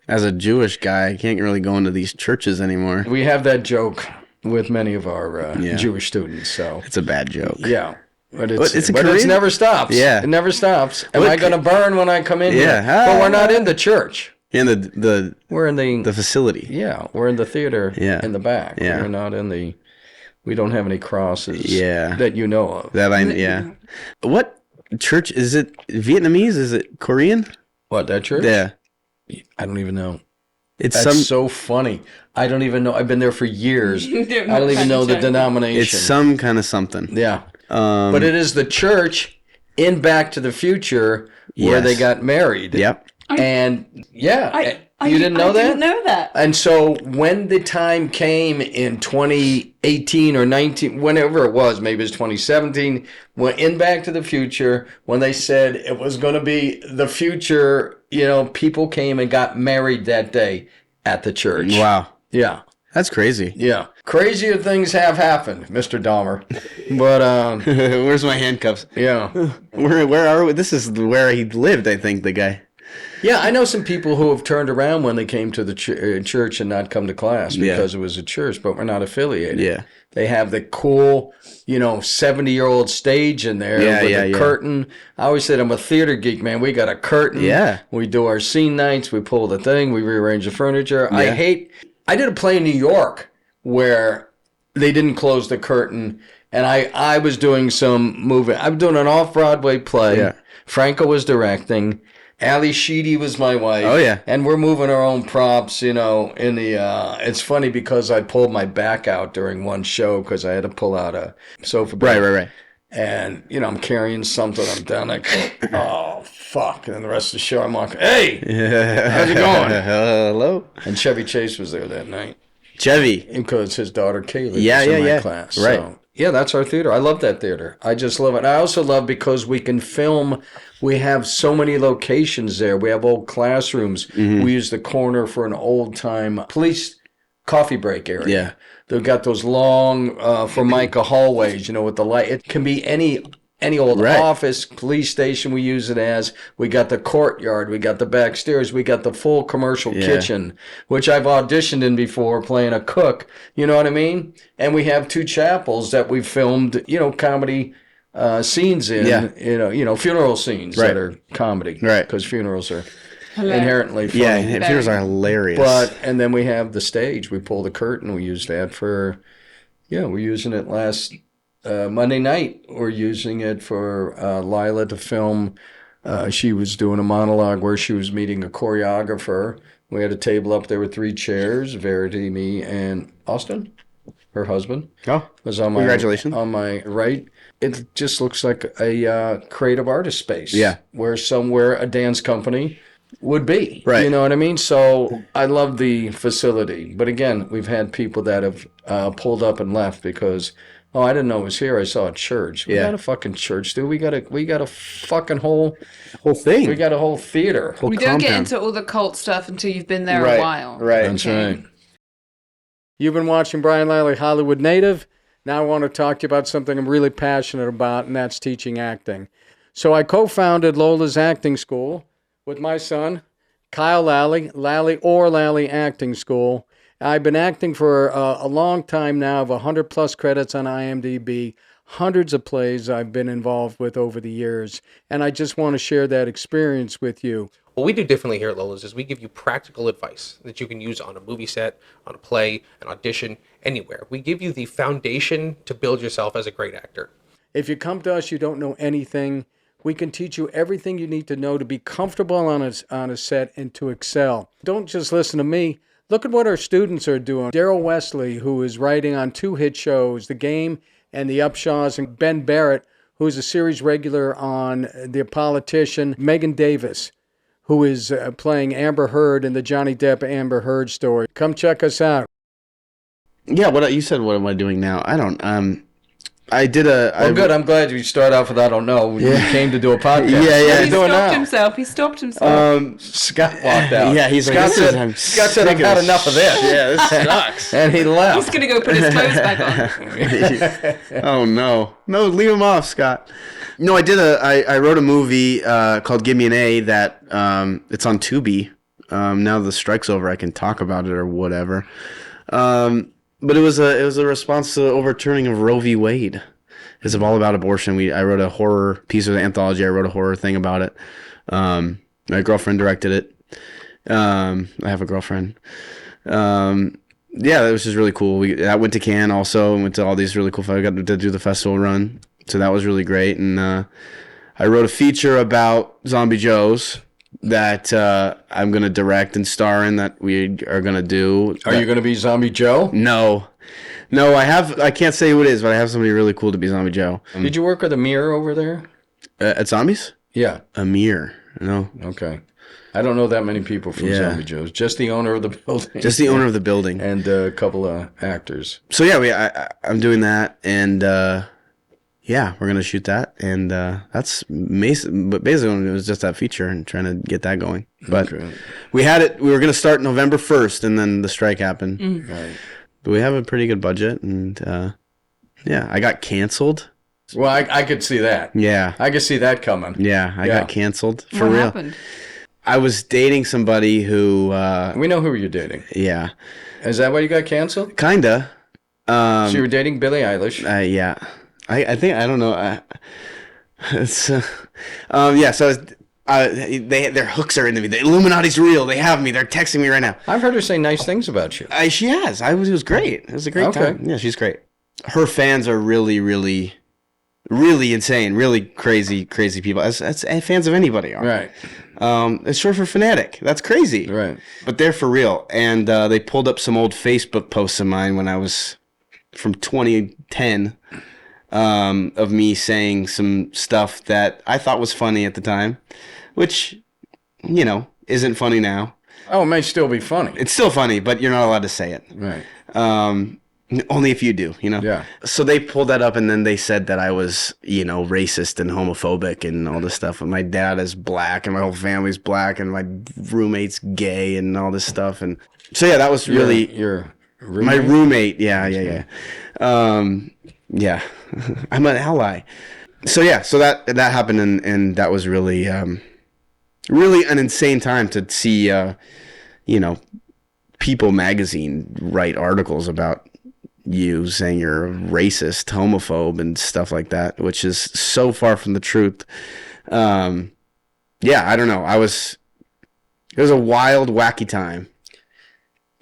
as a Jewish guy, I can't really go into these churches anymore. We have that joke with many of our Jewish students. So it's a bad joke. Yeah. But it never stops. Yeah. It never stops. Am I going to burn when I come in here? But we're not in the church. In we're in the facility. Yeah, we're in the theater in the back. Yeah. We're not in the, we don't have any crosses that you know of. What church is it? Vietnamese? Is it Korean? What, that church? Yeah. I don't even know. That's so funny. I don't even know. I've been there for years. I don't even know the denomination. It's some kind of something. Yeah. But it is the church in Back to the Future where they got married. Yep. And you didn't know I that? didn't know that. And so when the time came in 2018 or 19, whenever it was, maybe it was 2017, when in Back to the Future, when they said it was going to be the future, people came and got married that day at the church. Wow. Yeah. That's crazy. Yeah. Crazier things have happened, Mr. Dahmer. But, where's my handcuffs? yeah. Where are we? This is where he lived, I think, the guy. Yeah, I know some people who have turned around when they came to the church and not come to class because it was a church, but we're not affiliated. Yeah. They have the cool, 70-year-old stage in there with a curtain. I always said I'm a theater geek, man. We got a curtain. Yeah. We do our scene nights. We pull the thing. We rearrange the furniture. Yeah. I did a play in New York where they didn't close the curtain, and I was doing some movie. I'm doing an off-Broadway play. Yeah. Franco was directing. Ali Sheedy was my wife. Oh, yeah. And we're moving our own props, in the, it's funny because I pulled my back out during one show because I had to pull out a sofa bed. Right. And, I'm carrying something. I'm down like, oh, fuck. And then the rest of the show, I'm like, hey, how's it going? Hello. And Chevy Chase was there that night. Chevy. Because his daughter Kaylee was in my class. Right. So, yeah, that's our theater. I love that theater. I just love it. And I also love because we can film. We have so many locations there. We have old classrooms. Mm-hmm. We use the corner for an old-time police coffee break area. Yeah. They've got those long Formica hallways, with the light. It can be any old office, police station we use it as. We got the courtyard. We got the back stairs. We got the full commercial kitchen, which I've auditioned in before playing a cook. You know what I mean? And we have 2 chapels that we filmed, comedy scenes in, funeral scenes that are comedy. Right. Because funerals are inherently funny. Yeah, funerals are hilarious. And then we have the stage. We pull the curtain. We use that for, we're using it last Monday night. We're using it for Lila to film. She was doing a monologue where she was meeting a choreographer. We had a table up there with 3 chairs, Verity, me, and Austin, her husband. Oh, was on my, congratulations. On my right. It just looks like a creative artist space. Yeah. Where somewhere a dance company would be. Right. You know what I mean? So I love the facility. But again, we've had people that have pulled up and left because, I didn't know it was here. I saw a church. We got a fucking church, dude. We got a fucking whole thing. We got a whole theater. We don't get into all the cult stuff until you've been there a while. Right. That's right. You've been watching Brian Lally, Hollywood Native. Now I want to talk to you about something I'm really passionate about, and that's teaching acting. So I co-founded LOLAS Acting School with my son, Kyle Lally Acting School. I've been acting for a long time now. I've 100+ credits on IMDb, hundreds of plays I've been involved with over the years, and I just want to share that experience with you. What we do differently here at LOLAS is we give you practical advice that you can use on a movie set, on a play, an audition, anywhere. We give you the foundation to build yourself as a great actor. If you come to us, you don't know anything, we can teach you everything you need to know to be comfortable on a set and to excel. Don't just listen to me. Look at what our students are doing. Daryl Wesley, who is writing on 2 hit shows, The Game and The Upshaws, and Ben Barrett, who is a series regular on The Politician, Megan Davis, who is playing Amber Heard in the Johnny Depp Amber Heard story. Come check us out. Yeah, you said, what am I doing now? I don't, good. I'm glad you start off with I don't know. You came to do a podcast. He stopped himself. Scott walked out. Yeah, Scott said, I've had enough of this. Yeah, this sucks. And he left. He's going to go put his clothes back on. Oh, no. No, leave him off, Scott. No, I wrote a movie called Give Me an A that it's on Tubi. Now the strike's over, I can talk about it or whatever. But it was a response to the overturning of Roe v. Wade. It's all about abortion. I wrote a horror piece of the anthology. I wrote a horror thing about it. My girlfriend directed it. I have a girlfriend. That was just really cool. I went to Cannes also and went to all these really cool. I got to do the festival run, so that was really great. And I wrote a feature about Zombie Joes that I'm going to direct and star in that we are going to do. Are you going to be Zombie Joe? No. No, I can't say who it is, but I have somebody really cool to be Zombie Joe. Did you work with Amir over there? At Zombies? Yeah. Amir. No. Okay. I don't know that many people from Zombie Joe's. Just the owner of the building. Just the owner of the building. And a couple of actors. So I'm doing that, and we're gonna shoot that, and that's amazing. But basically, it was just that feature and trying to get that going. But we had it. We were gonna start November 1st, and then the strike happened. Right. But we have a pretty good budget, and I got canceled. Well, I could see that. Yeah, I could see that coming. Yeah, I got canceled for What real. happened? I was dating somebody who. We know who you're dating. Yeah. Is that why you got canceled? Kinda. So you were dating Billie Eilish. Yeah. I think I don't know. So their hooks are into me. The Illuminati's real. They have me. They're texting me right now. I've heard her say nice things about you. She has. It was great. It was a great time. Yeah, she's great. Her fans are really, really, really insane. Really crazy people. As fans of anybody are. Right. It's short for fanatic. That's crazy. Right. But they're for real. And they pulled up some old Facebook posts of mine when I was from 2010. Of me saying some stuff that I thought was funny at the time, which, isn't funny now. Oh, it may still be funny. It's still funny, but you're not allowed to say it. Right. Only if you do, Yeah. So they pulled that up, and then they said that I was, racist and homophobic and all this stuff. And my dad is black, and my whole family's black, and my roommate's gay, and all this stuff. And so, that was really your roommate? my roommate. Yeah. Yeah, I'm an ally. So that happened, and that was really, really an insane time to see, People magazine write articles about you saying you're a racist, homophobe, and stuff like that, which is so far from the truth. I don't know. It was a wild, wacky time.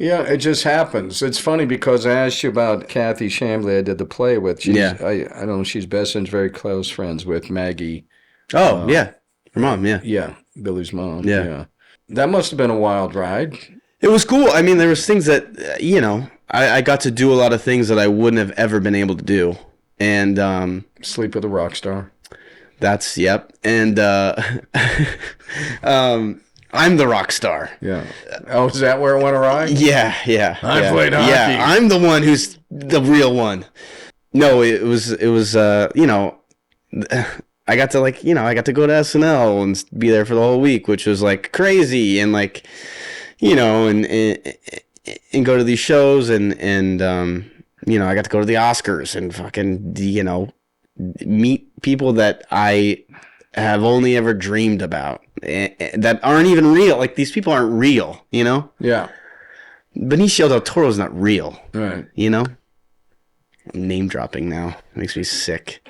Yeah, it just happens. It's funny because I asked you about Kathy Chambly I did the play with. I don't know, she's best friends, very close friends with Maggie. Oh, yeah. Her mom, yeah. Yeah, Billy's mom. Yeah. That must have been a wild ride. It was cool. I mean, there was things that, I got to do a lot of things that I wouldn't have ever been able to do. And Sleep with a rock star. Yep. And I'm the rock star. Yeah. Oh, is that where it went awry? Yeah. I played hockey. Yeah, I'm the one who's the real one. No, it was I got to I got to go to SNL and be there for the whole week, which was crazy, and and go to these shows, and I got to go to the Oscars and fucking meet people that I have only ever dreamed about, that aren't even real. These people aren't real, Yeah. Benicio del Toro's not real, Right. I'm name dropping now. It makes me sick.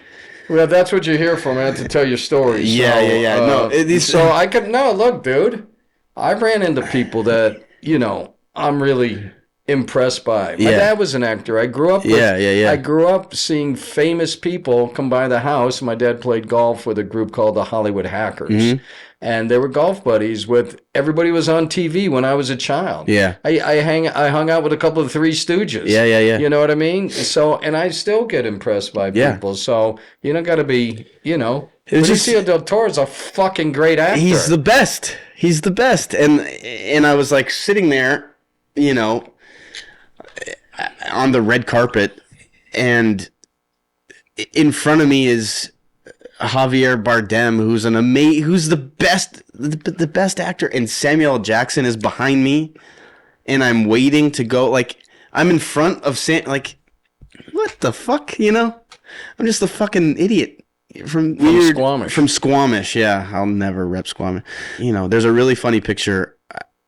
Well, that's what you're here for, man, to tell your stories. Yeah. Look, dude, I ran into people that, I'm really impressed by. My dad was an actor. I grew up with, I grew up seeing famous people come by the house. My dad played golf with a group called the Hollywood Hackers. Mm-hmm. And they were golf buddies with everybody was on TV when I was a child. Yeah. I hung out with a couple of Three Stooges. Yeah. You know what I mean? So, and I still get impressed by people. So, you don't got to be, Benicio del Toro's a fucking great actor. He's the best. And I was sitting there, on the red carpet, and in front of me is Javier Bardem, who's who's the best actor, and Samuel L. Jackson is behind me, and I'm waiting to go. I'm in front of what the fuck, I'm just a fucking idiot from Squamish. From Squamish, yeah. I'll never rep Squamish. There's a really funny picture.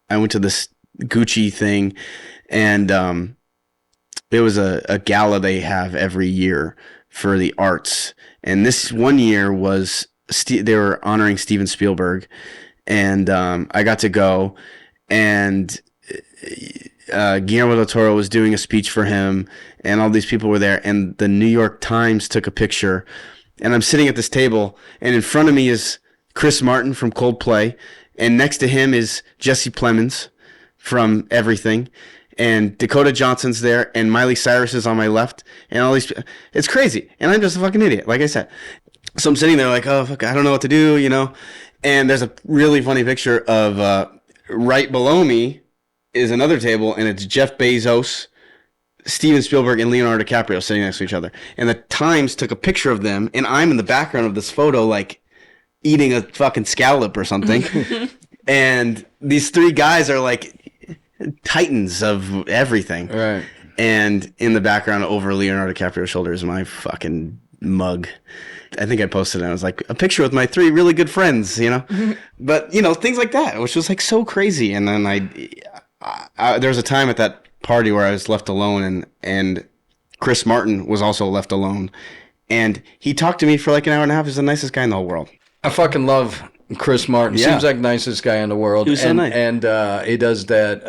I went to this Gucci thing, and there was a gala they have every year for the arts. And this one year was, they were honoring Steven Spielberg. And I got to go, and Guillermo del Toro was doing a speech for him, and all these people were there. And the New York Times took a picture. And I'm sitting at this table, and in front of me is Chris Martin from Coldplay. And next to him is Jesse Plemons from Everything. and Dakota Johnson's there, and Miley Cyrus is on my left, and all these. It's crazy, and I'm just a fucking idiot, like I said. So I'm sitting there like, oh fuck, I don't know what to do, you know. And there's a really funny picture of right below me is another table, and it's Jeff Bezos, Steven Spielberg, and Leonardo DiCaprio sitting next to each other. And the Times took a picture of them, and I'm in the background of this photo, like eating a fucking scallop or something. And these three guys are like titans of everything. Right. And in the background over Leonardo DiCaprio's shoulder is my fucking mug. I think I posted it. I was like, a picture with my three really good friends, you know? But, you know, things like that, which was like so crazy. And then there was a time at that party where I was left alone, and Chris Martin was also left alone. And he talked to me for like an hour and a half. He's the nicest guy in the whole world. I fucking love Chris Martin. Yeah. Seems like nicest guy in the world. He was so nice. And he does that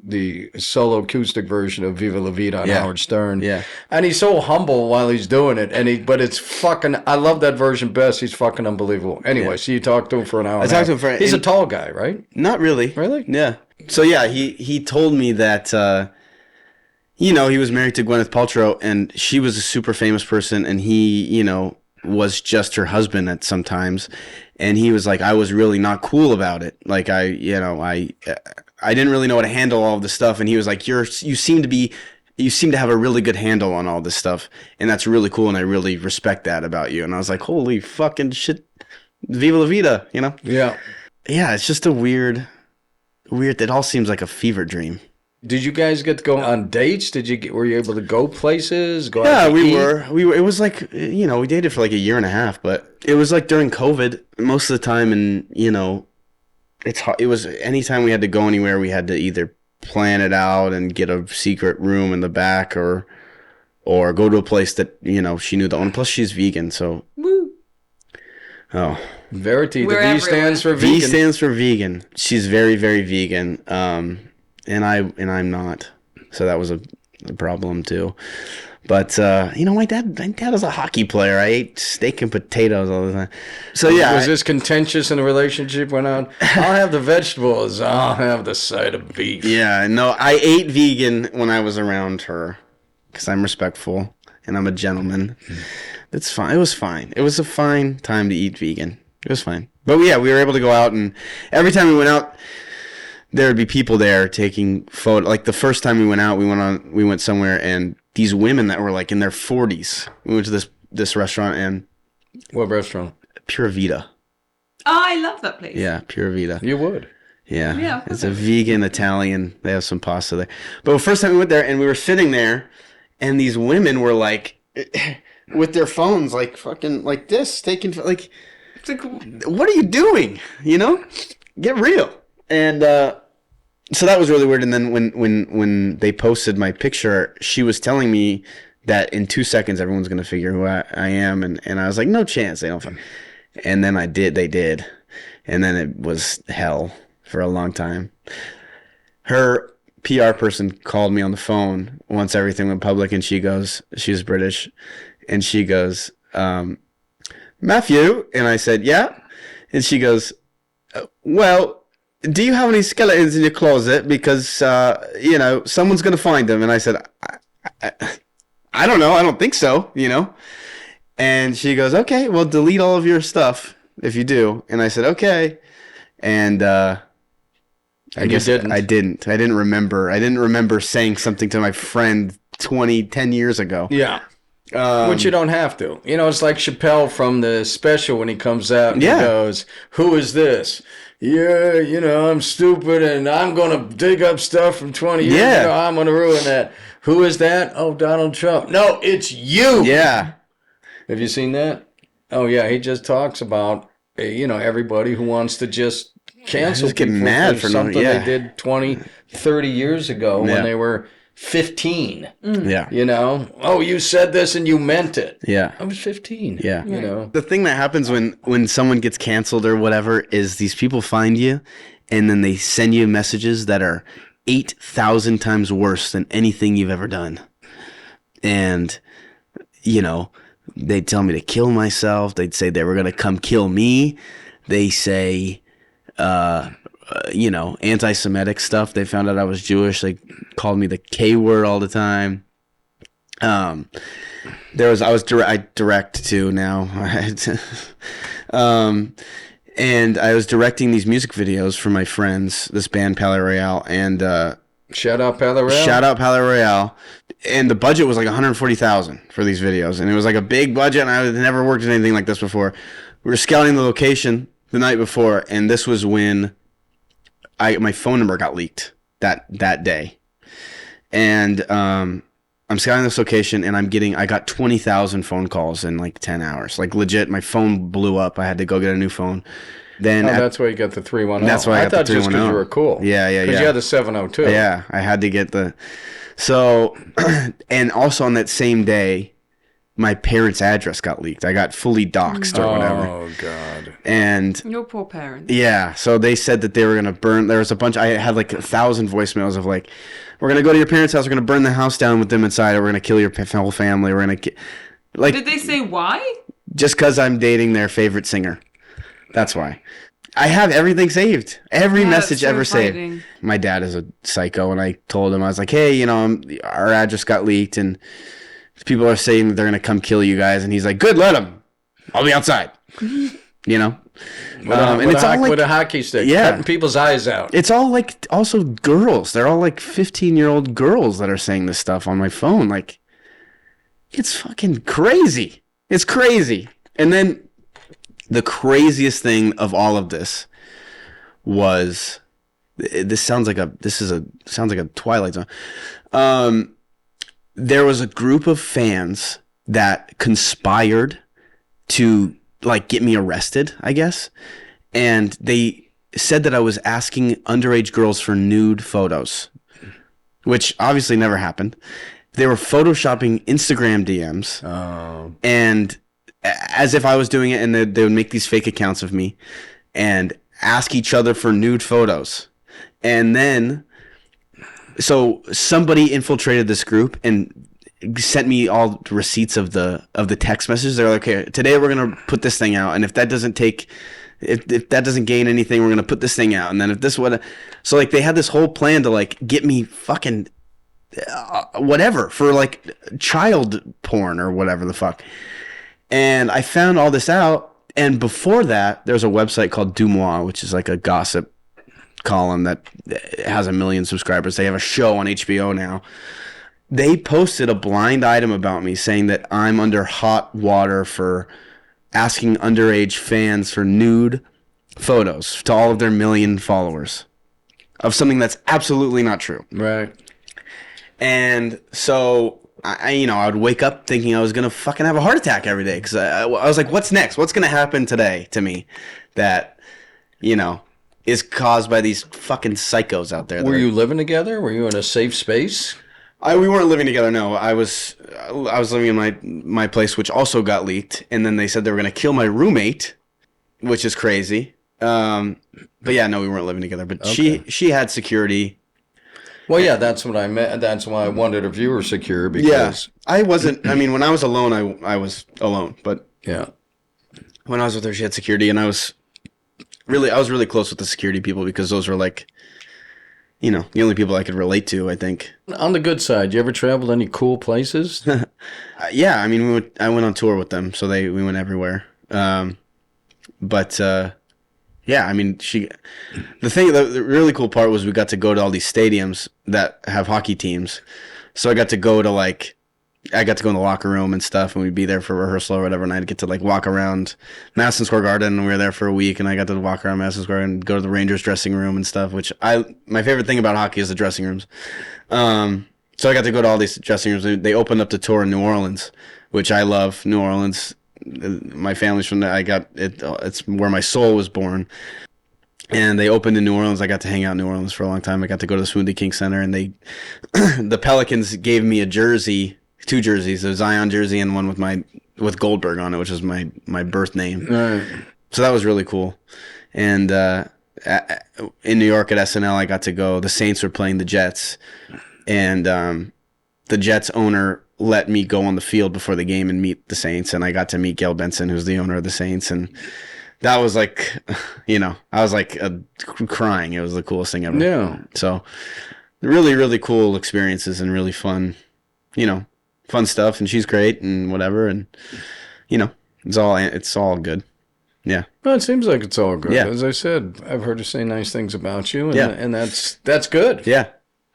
the solo acoustic version of Viva La Vida on Howard Stern. Yeah. And he's so humble while he's doing it. But it's fucking, I love that version best. He's fucking unbelievable. Anyway, so you talked to him for an hour. I talked to him for. He's a tall guy, right? Not really. Really? Yeah. So yeah, he told me that you know, he was married to Gwyneth Paltrow, and she was a super famous person, and he, you know, was just her husband at some times. And he was like, I was really not cool about it. Like I didn't really know how to handle all of this stuff. And he was like, you seem to have a really good handle on all this stuff. And that's really cool. And I really respect that about you. And I was like, holy fucking shit. Viva la vida, you know? Yeah. Yeah. It's just a weird, it all seems like a fever dream. Did you guys get to go on dates? Were you able to go places? Go Yeah, out to we eat? were. It was like, you know, we dated for like a year and a half, but it was like during COVID most of the time. And, you know, it's hard. It was anytime we had to go anywhere, we had to either plan it out and get a secret room in the back or go to a place that, you know, she knew the owner. Plus she's vegan. So, Woo. oh, Verity. We're The V everywhere. stands for V vegan. stands for vegan. She's very, very vegan. And I'm not. So that was a problem too. But you know, my dad was a hockey player. I ate steak and potatoes all the time. So yeah, Was this contentious in the relationship? Went on. I'll have the vegetables. I'll have the side of beef. yeah, no, I ate vegan when I was around her because I'm respectful and I'm a gentleman. It's fine. It was fine. It was a fine time to eat vegan. It was fine. But yeah, we were able to go out, and every time we went out, there would be people there taking photos. Like the first time we went out, we went somewhere, and these women that were like in their 40s. We went to this restaurant, and What restaurant? Pura Vida. Oh, I love that place. Yeah, Pura Vida. You would. Yeah. Yeah, It's a vegan Italian. They have some pasta there. But the first time we went there, and we were sitting there, and these women were like with their phones, like fucking like this, taking like, It's like, what are you doing? You know, get real. And so that was really weird. And then when they posted my picture, she was telling me that in 2 seconds everyone's gonna figure who I am, and I was like, no chance, they don't. And then they did, and then it was hell for a long time. Her PR person called me on the phone once everything went public, and she goes, she was British, and she goes, Matthew, and I said, yeah, and she goes, well, do you have any skeletons in your closet? Because, you know, someone's going to find them. And I said, I don't know. I don't think so, you know. And she goes, okay, well, delete all of your stuff if you do. And I said, okay. And I guess didn't. I didn't. I didn't remember saying something to my friend 10 years ago. Yeah. Which you don't have to. You know, it's like Chappelle from the special when he comes out and he goes, who is this? Yeah, you know, I'm stupid and I'm going to dig up stuff from 20 years ago. I'm going to ruin that. Who is that? Oh, Donald Trump. No, it's you. Yeah. Have you seen that? Oh, yeah. He just talks about, you know, everybody who wants to just cancel Just get people mad for for something yeah. they did 20, 30 years ago when they were 15. Yeah. You know? Oh, you said this and you meant it. Yeah. I was 15. Yeah. You know? The thing that happens when someone gets canceled or whatever is these people find you and then they send you messages that are 8,000 times worse than anything you've ever done. And, you know, they'd tell me to kill myself. They'd say they were going to come kill me. They say, anti-Semitic stuff. They found out I was Jewish. They called me the K word all the time. I direct too now. And I was directing these music videos for my friends, this band Palais Royale, and shout out Palais Royale. And the budget was like $140,000 for these videos, and it was like a big budget, and I had never worked in anything like this before. We were scouting the location the night before, and this was when my phone number got leaked that day. And I'm scouting this location, and I got 20,000 phone calls in like 10 hours. Like legit, my phone blew up. I had to go get a new phone. Then that's why you got the 310. That's why I got the 310. thought just because you were cool. Yeah. Because you had the 702. Yeah, I had to get so, and also on that same day, my parents' address got leaked. I got fully doxxed or whatever. Oh, God. And Your poor parents. yeah, so they said that they were going to burn. There was a bunch. I had like 1,000 voicemails of like, we're going to go to your parents' house. We're going to burn the house down with them inside. Or we're going to kill your whole family. We're going to Did they say why? Just because I'm dating their favorite singer. That's why. I have everything saved. Every message ever saved. My dad is a psycho, and I told him, I was like, hey, our address got leaked, and people are saying that they're going to come kill you guys. And he's like, good, let them. I'll be outside. And it's all like, with a hockey stick, cutting people's eyes out. It's all like also girls. They're all like 15-year-old girls that are saying this stuff on my phone. Like, it's fucking crazy. It's crazy. And then the craziest thing of all of this was, sounds like a Twilight Zone. There was a group of fans that conspired to like get me arrested, I guess. And they said that I was asking underage girls for nude photos, which obviously never happened. They were photoshopping Instagram DMs. Oh. And as if I was doing it, and they would make these fake accounts of me and ask each other for nude photos. And then, so somebody infiltrated this group and sent me all receipts of the text messages. They're like, okay, today we're going to put this thing out. And if that doesn't if that doesn't gain anything, we're going to put this thing out. And then if this would, so like they had this whole plan to like get me fucking whatever for like child porn or whatever the fuck. And I found all this out, and before that, there's a website called Dumois, which is like a gossip column that has 1 million subscribers. They have a show on HBO now. They posted a blind item about me saying that I'm under hot water for asking underage fans for nude photos to all of their 1 million followers of something that's absolutely not true. Right. And so I would wake up thinking I was going to fucking have a heart attack every day. Because I was like, what's next? What's going to happen today to me that, is caused by these fucking psychos out there? Were you living together? Were you in a safe space? We weren't living together, no. I was living in my place, which also got leaked. And then they said they were going to kill my roommate, which is crazy. But yeah, no, we weren't living together. But okay. She had security. Well, yeah, that's what I meant. That's why I wondered if you were secure, because I wasn't. I mean, when I was alone, I was alone. But yeah, when I was with her, she had security, and I was really close with the security people because those were like, the only people I could relate to, I think. On the good side, you ever traveled any cool places? Yeah, I mean, I went on tour with them, so we went everywhere. Yeah, I mean, the really cool part was we got to go to all these stadiums that have hockey teams. So I got to go in the locker room and stuff, and we'd be there for rehearsal or whatever, and I'd get to like walk around Madison Square Garden, and we were there for a week, and I got to walk around Madison Square and go to the Rangers dressing room and stuff, which my favorite thing about hockey is the dressing rooms. So I got to go to all these dressing rooms. They opened up the tour in New Orleans, which I love. New Orleans. My family's from there. It's where my soul was born. And they opened in New Orleans. I got to hang out in New Orleans for a long time. I got to go to the Smoothie King Center, and the Pelicans gave me a jersey, 2 jerseys, a Zion jersey and one with Goldberg on it, which is my birth name. Right. So that was really cool. And in New York at SNL, I got to go. The Saints were playing the Jets, and the Jets owner let me go on the field before the game and meet the Saints, and I got to meet Gail Benson, who's the owner of the Saints, and that was like, I was like crying. It was the coolest thing ever. Yeah. So really, really cool experiences and really fun, fun stuff. And she's great and whatever. And, it's all good. Yeah. Well, it seems like it's all good. Yeah. As I said, I've heard her say nice things about you, and, Yeah. and that's good. Yeah.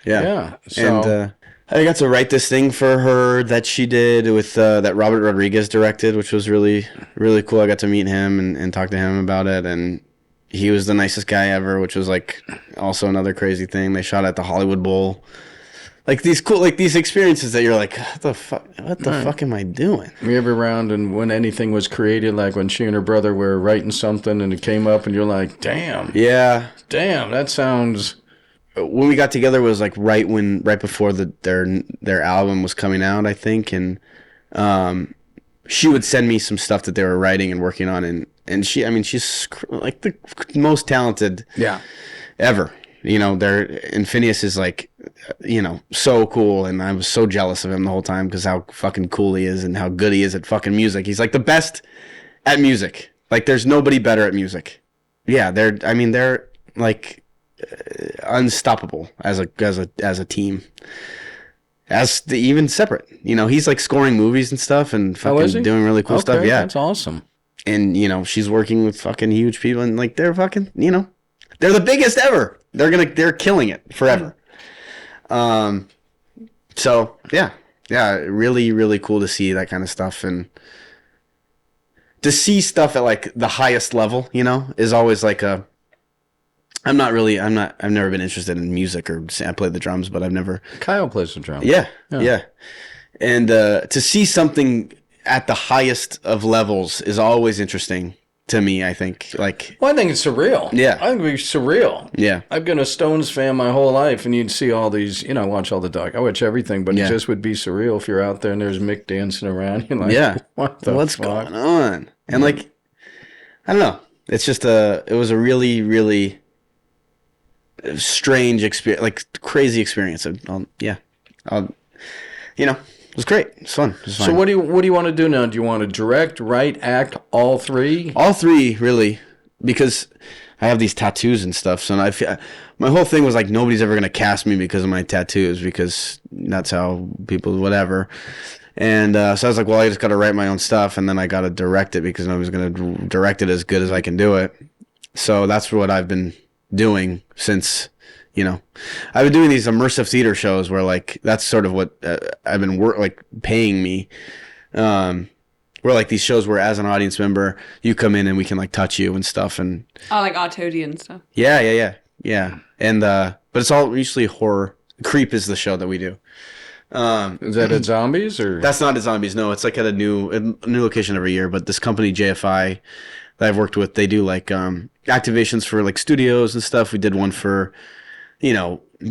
Yeah. So, And I got to write this thing for her that she did with that Robert Rodriguez directed, which was really, really cool. I got to meet him and talk to him about it, and he was the nicest guy ever, which was like also another crazy thing. They shot at the Hollywood Bowl. Like these cool, like these experiences that you're like, what the fuck am I doing? were you ever around and when anything was created, like when she and her brother were writing something and it came up and you're like, damn, that sounds... When we got together was like right before their album was coming out, I think, and she would send me some stuff that they were writing and working on, and she's like the most talented ever. And Phineas is like, so cool, and I was so jealous of him the whole time because how fucking cool he is and how good he is at fucking music. He's like the best at music. Like there's nobody better at music. Yeah, they're like unstoppable as a team. Even separate. He's like scoring movies and stuff and fucking doing really cool stuff. Yeah, that's awesome. And she's working with fucking huge people, and like they're fucking they're the biggest ever. They're killing it forever. So yeah, really, really cool to see that kind of stuff, and to see stuff at like the highest level, is always like I've never been interested in music, or I play the drums, but I've never. Kyle plays the drums. Yeah. And to see something at the highest of levels is always interesting to me, I think. Like, well, I think it's surreal. Yeah. I think it's surreal. Yeah. I've been a Stones fan my whole life, and you'd see all these, I watch all the doc. I watch everything, but it just would be surreal if you're out there and there's Mick dancing around. You're like, what's going on? And like, I don't know. It's just it was a really, really strange experience, like crazy experience. It was great. It was fun. It was fun. So what do you want to do now? Do you want to direct, write, act, all three? All three, really, because I have these tattoos and stuff. So my whole thing was like, nobody's ever gonna cast me because of my tattoos, because that's how people, whatever. And so I was like, well, I just got to write my own stuff, and then I got to direct it because nobody's gonna direct it as good as I can do it. So that's what I've been doing since. I've been doing these immersive theater shows where like that's sort of what I've been paying me. Where like these shows where as an audience member you come in and we can like touch you and stuff, and like Artodi and stuff. Yeah. And but it's all usually horror. Creep is the show that we do. Is that at Zombies or? That's not at Zombies. No, it's like at a new location every year. But this company JFI that I've worked with, they do like activations for like studios and stuff. We did one for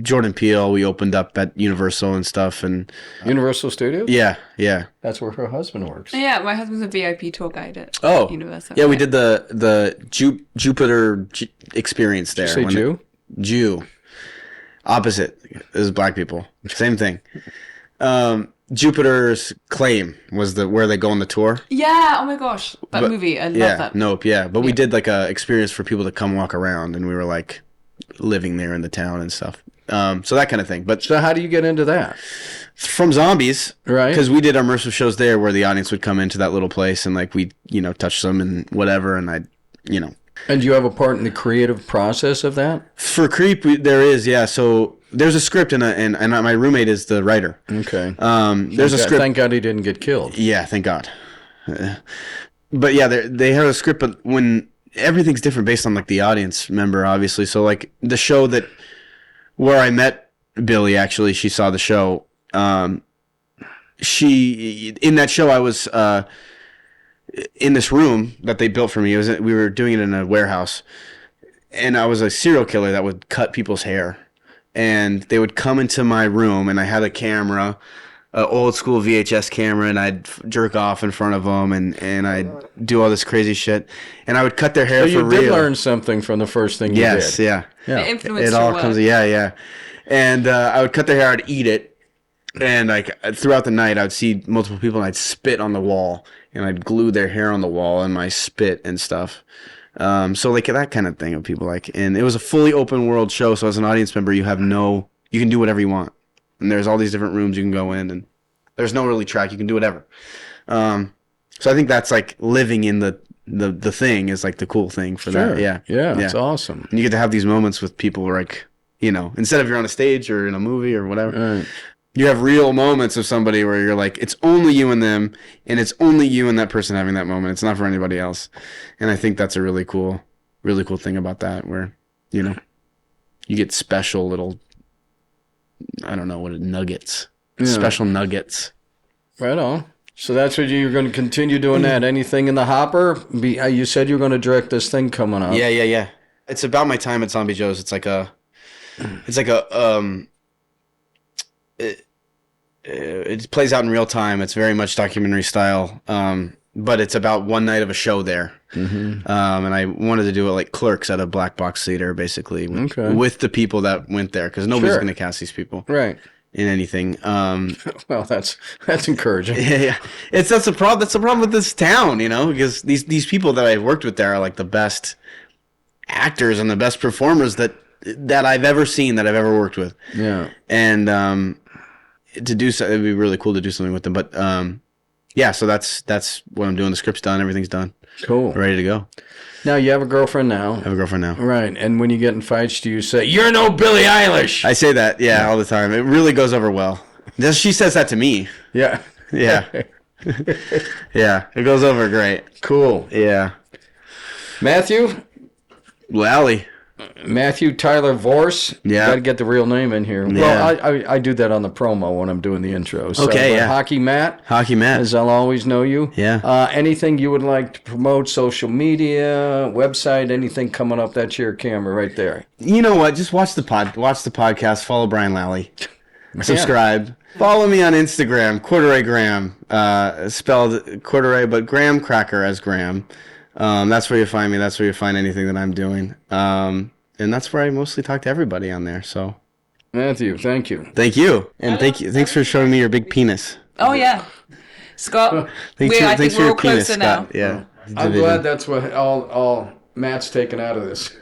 Jordan Peele. We opened up at Universal and stuff, and Universal Studios. Yeah. That's where her husband works. Yeah, my husband's a VIP tour guide at Universal. Yeah, we did the Jupiter experience there. Did you say Jew. Opposite is black people. Same thing. Jupiter's Claim was where they go on the tour. Yeah, oh my gosh. That movie, I love that. Nope, yeah. But we did like a experience for people to come walk around, and we were like living there in the town and stuff. So that kind of thing. But so how do you get into that? From Zombies, right? Because we did immersive shows there where the audience would come into that little place and like we touch them and whatever, and I'd. And do you have a part in the creative process of that? For Creep, there is, yeah. So there's a script, and my roommate is the writer. Okay. There's a script. Thank God he didn't get killed. Yeah, thank God. But yeah, they have a script, but when everything's different based on like the audience member, obviously. So like the show where I met Billie, actually, she saw the show. In that show, I was in this room that they built for me. We were doing it in a warehouse, and I was a serial killer that would cut people's hair, and they would come into my room, and I had a camera, an old school VHS camera, and I'd jerk off in front of them, and I'd do all this crazy shit, and I would cut their hair for real. So you did learn something from the first thing you did. Yes, yeah. It influenced It all your comes, work. yeah. And I would cut their hair, I'd eat it, and like throughout the night, I'd see multiple people, and I'd spit on the wall, and I'd glue their hair on the wall and my spit and stuff. So like that kind of thing of people like, and it was a fully open world show. So as an audience member, you can do whatever you want. And there's all these different rooms you can go in, and there's no really track. You can do whatever. So I think that's like living in the thing is like the cool thing for that. Yeah. It's awesome. And you get to have these moments with people where like, instead of you're on a stage or in a movie or whatever, Right. you have real moments of somebody where you're like, it's only you and them, and it's only you and that person having that moment. It's not for anybody else. And I think that's a really cool thing about that, where, you get special little, I don't know nuggets, special nuggets. Right on. So that's what you're going to continue doing that. Anything in the hopper? You said you're going to direct this thing coming up. Yeah. It's about my time at Zombie Joe's. It plays out in real time. It's very much documentary style. But it's about one night of a show there. Mm-hmm. And I wanted to do it like Clerks at a black box theater, basically, with the people that went there, because nobody's going to cast these people. Right. In anything. Well, that's encouraging. Yeah. That's the problem with this town, because these people that I've worked with there are like the best actors and the best performers that I've ever seen, that I've ever worked with. Yeah. And to do so, it'd be really cool to do something with them. But yeah, so that's what I'm doing. The script's done, everything's done. Cool. Ready to go. Now you have a girlfriend now. I have a girlfriend now. Right. And when you get in fights, do you say, "You're no Billie Eilish"? I say that, all the time. It really goes over well. She says that to me. Yeah. Yeah. Yeah. It goes over great. Cool. Yeah. Matthew Tyler Vorce. Yeah. Got to get the real name in here. Yeah. Well, I do that on the promo when I'm doing the intro. So, okay, yeah. Hockey Matt, as I'll always know you. Yeah. Anything you would like to promote, social media, website, anything coming up, that's your camera right there. You know what? Just watch the podcast, follow Brian Lally. Subscribe. Follow me on Instagram, Corduroy Graham, spelled Corduroy, but Graham Cracker as Graham. That's where you find me. That's where you find anything that I'm doing. And that's where I mostly talk to everybody on there. So, Matthew, thank you. Thank you. And thank you. Thanks for showing me your big penis. Oh, yeah. Scott, I think we're all closer now. Yeah. I'm glad that's what all Matt's taken out of this.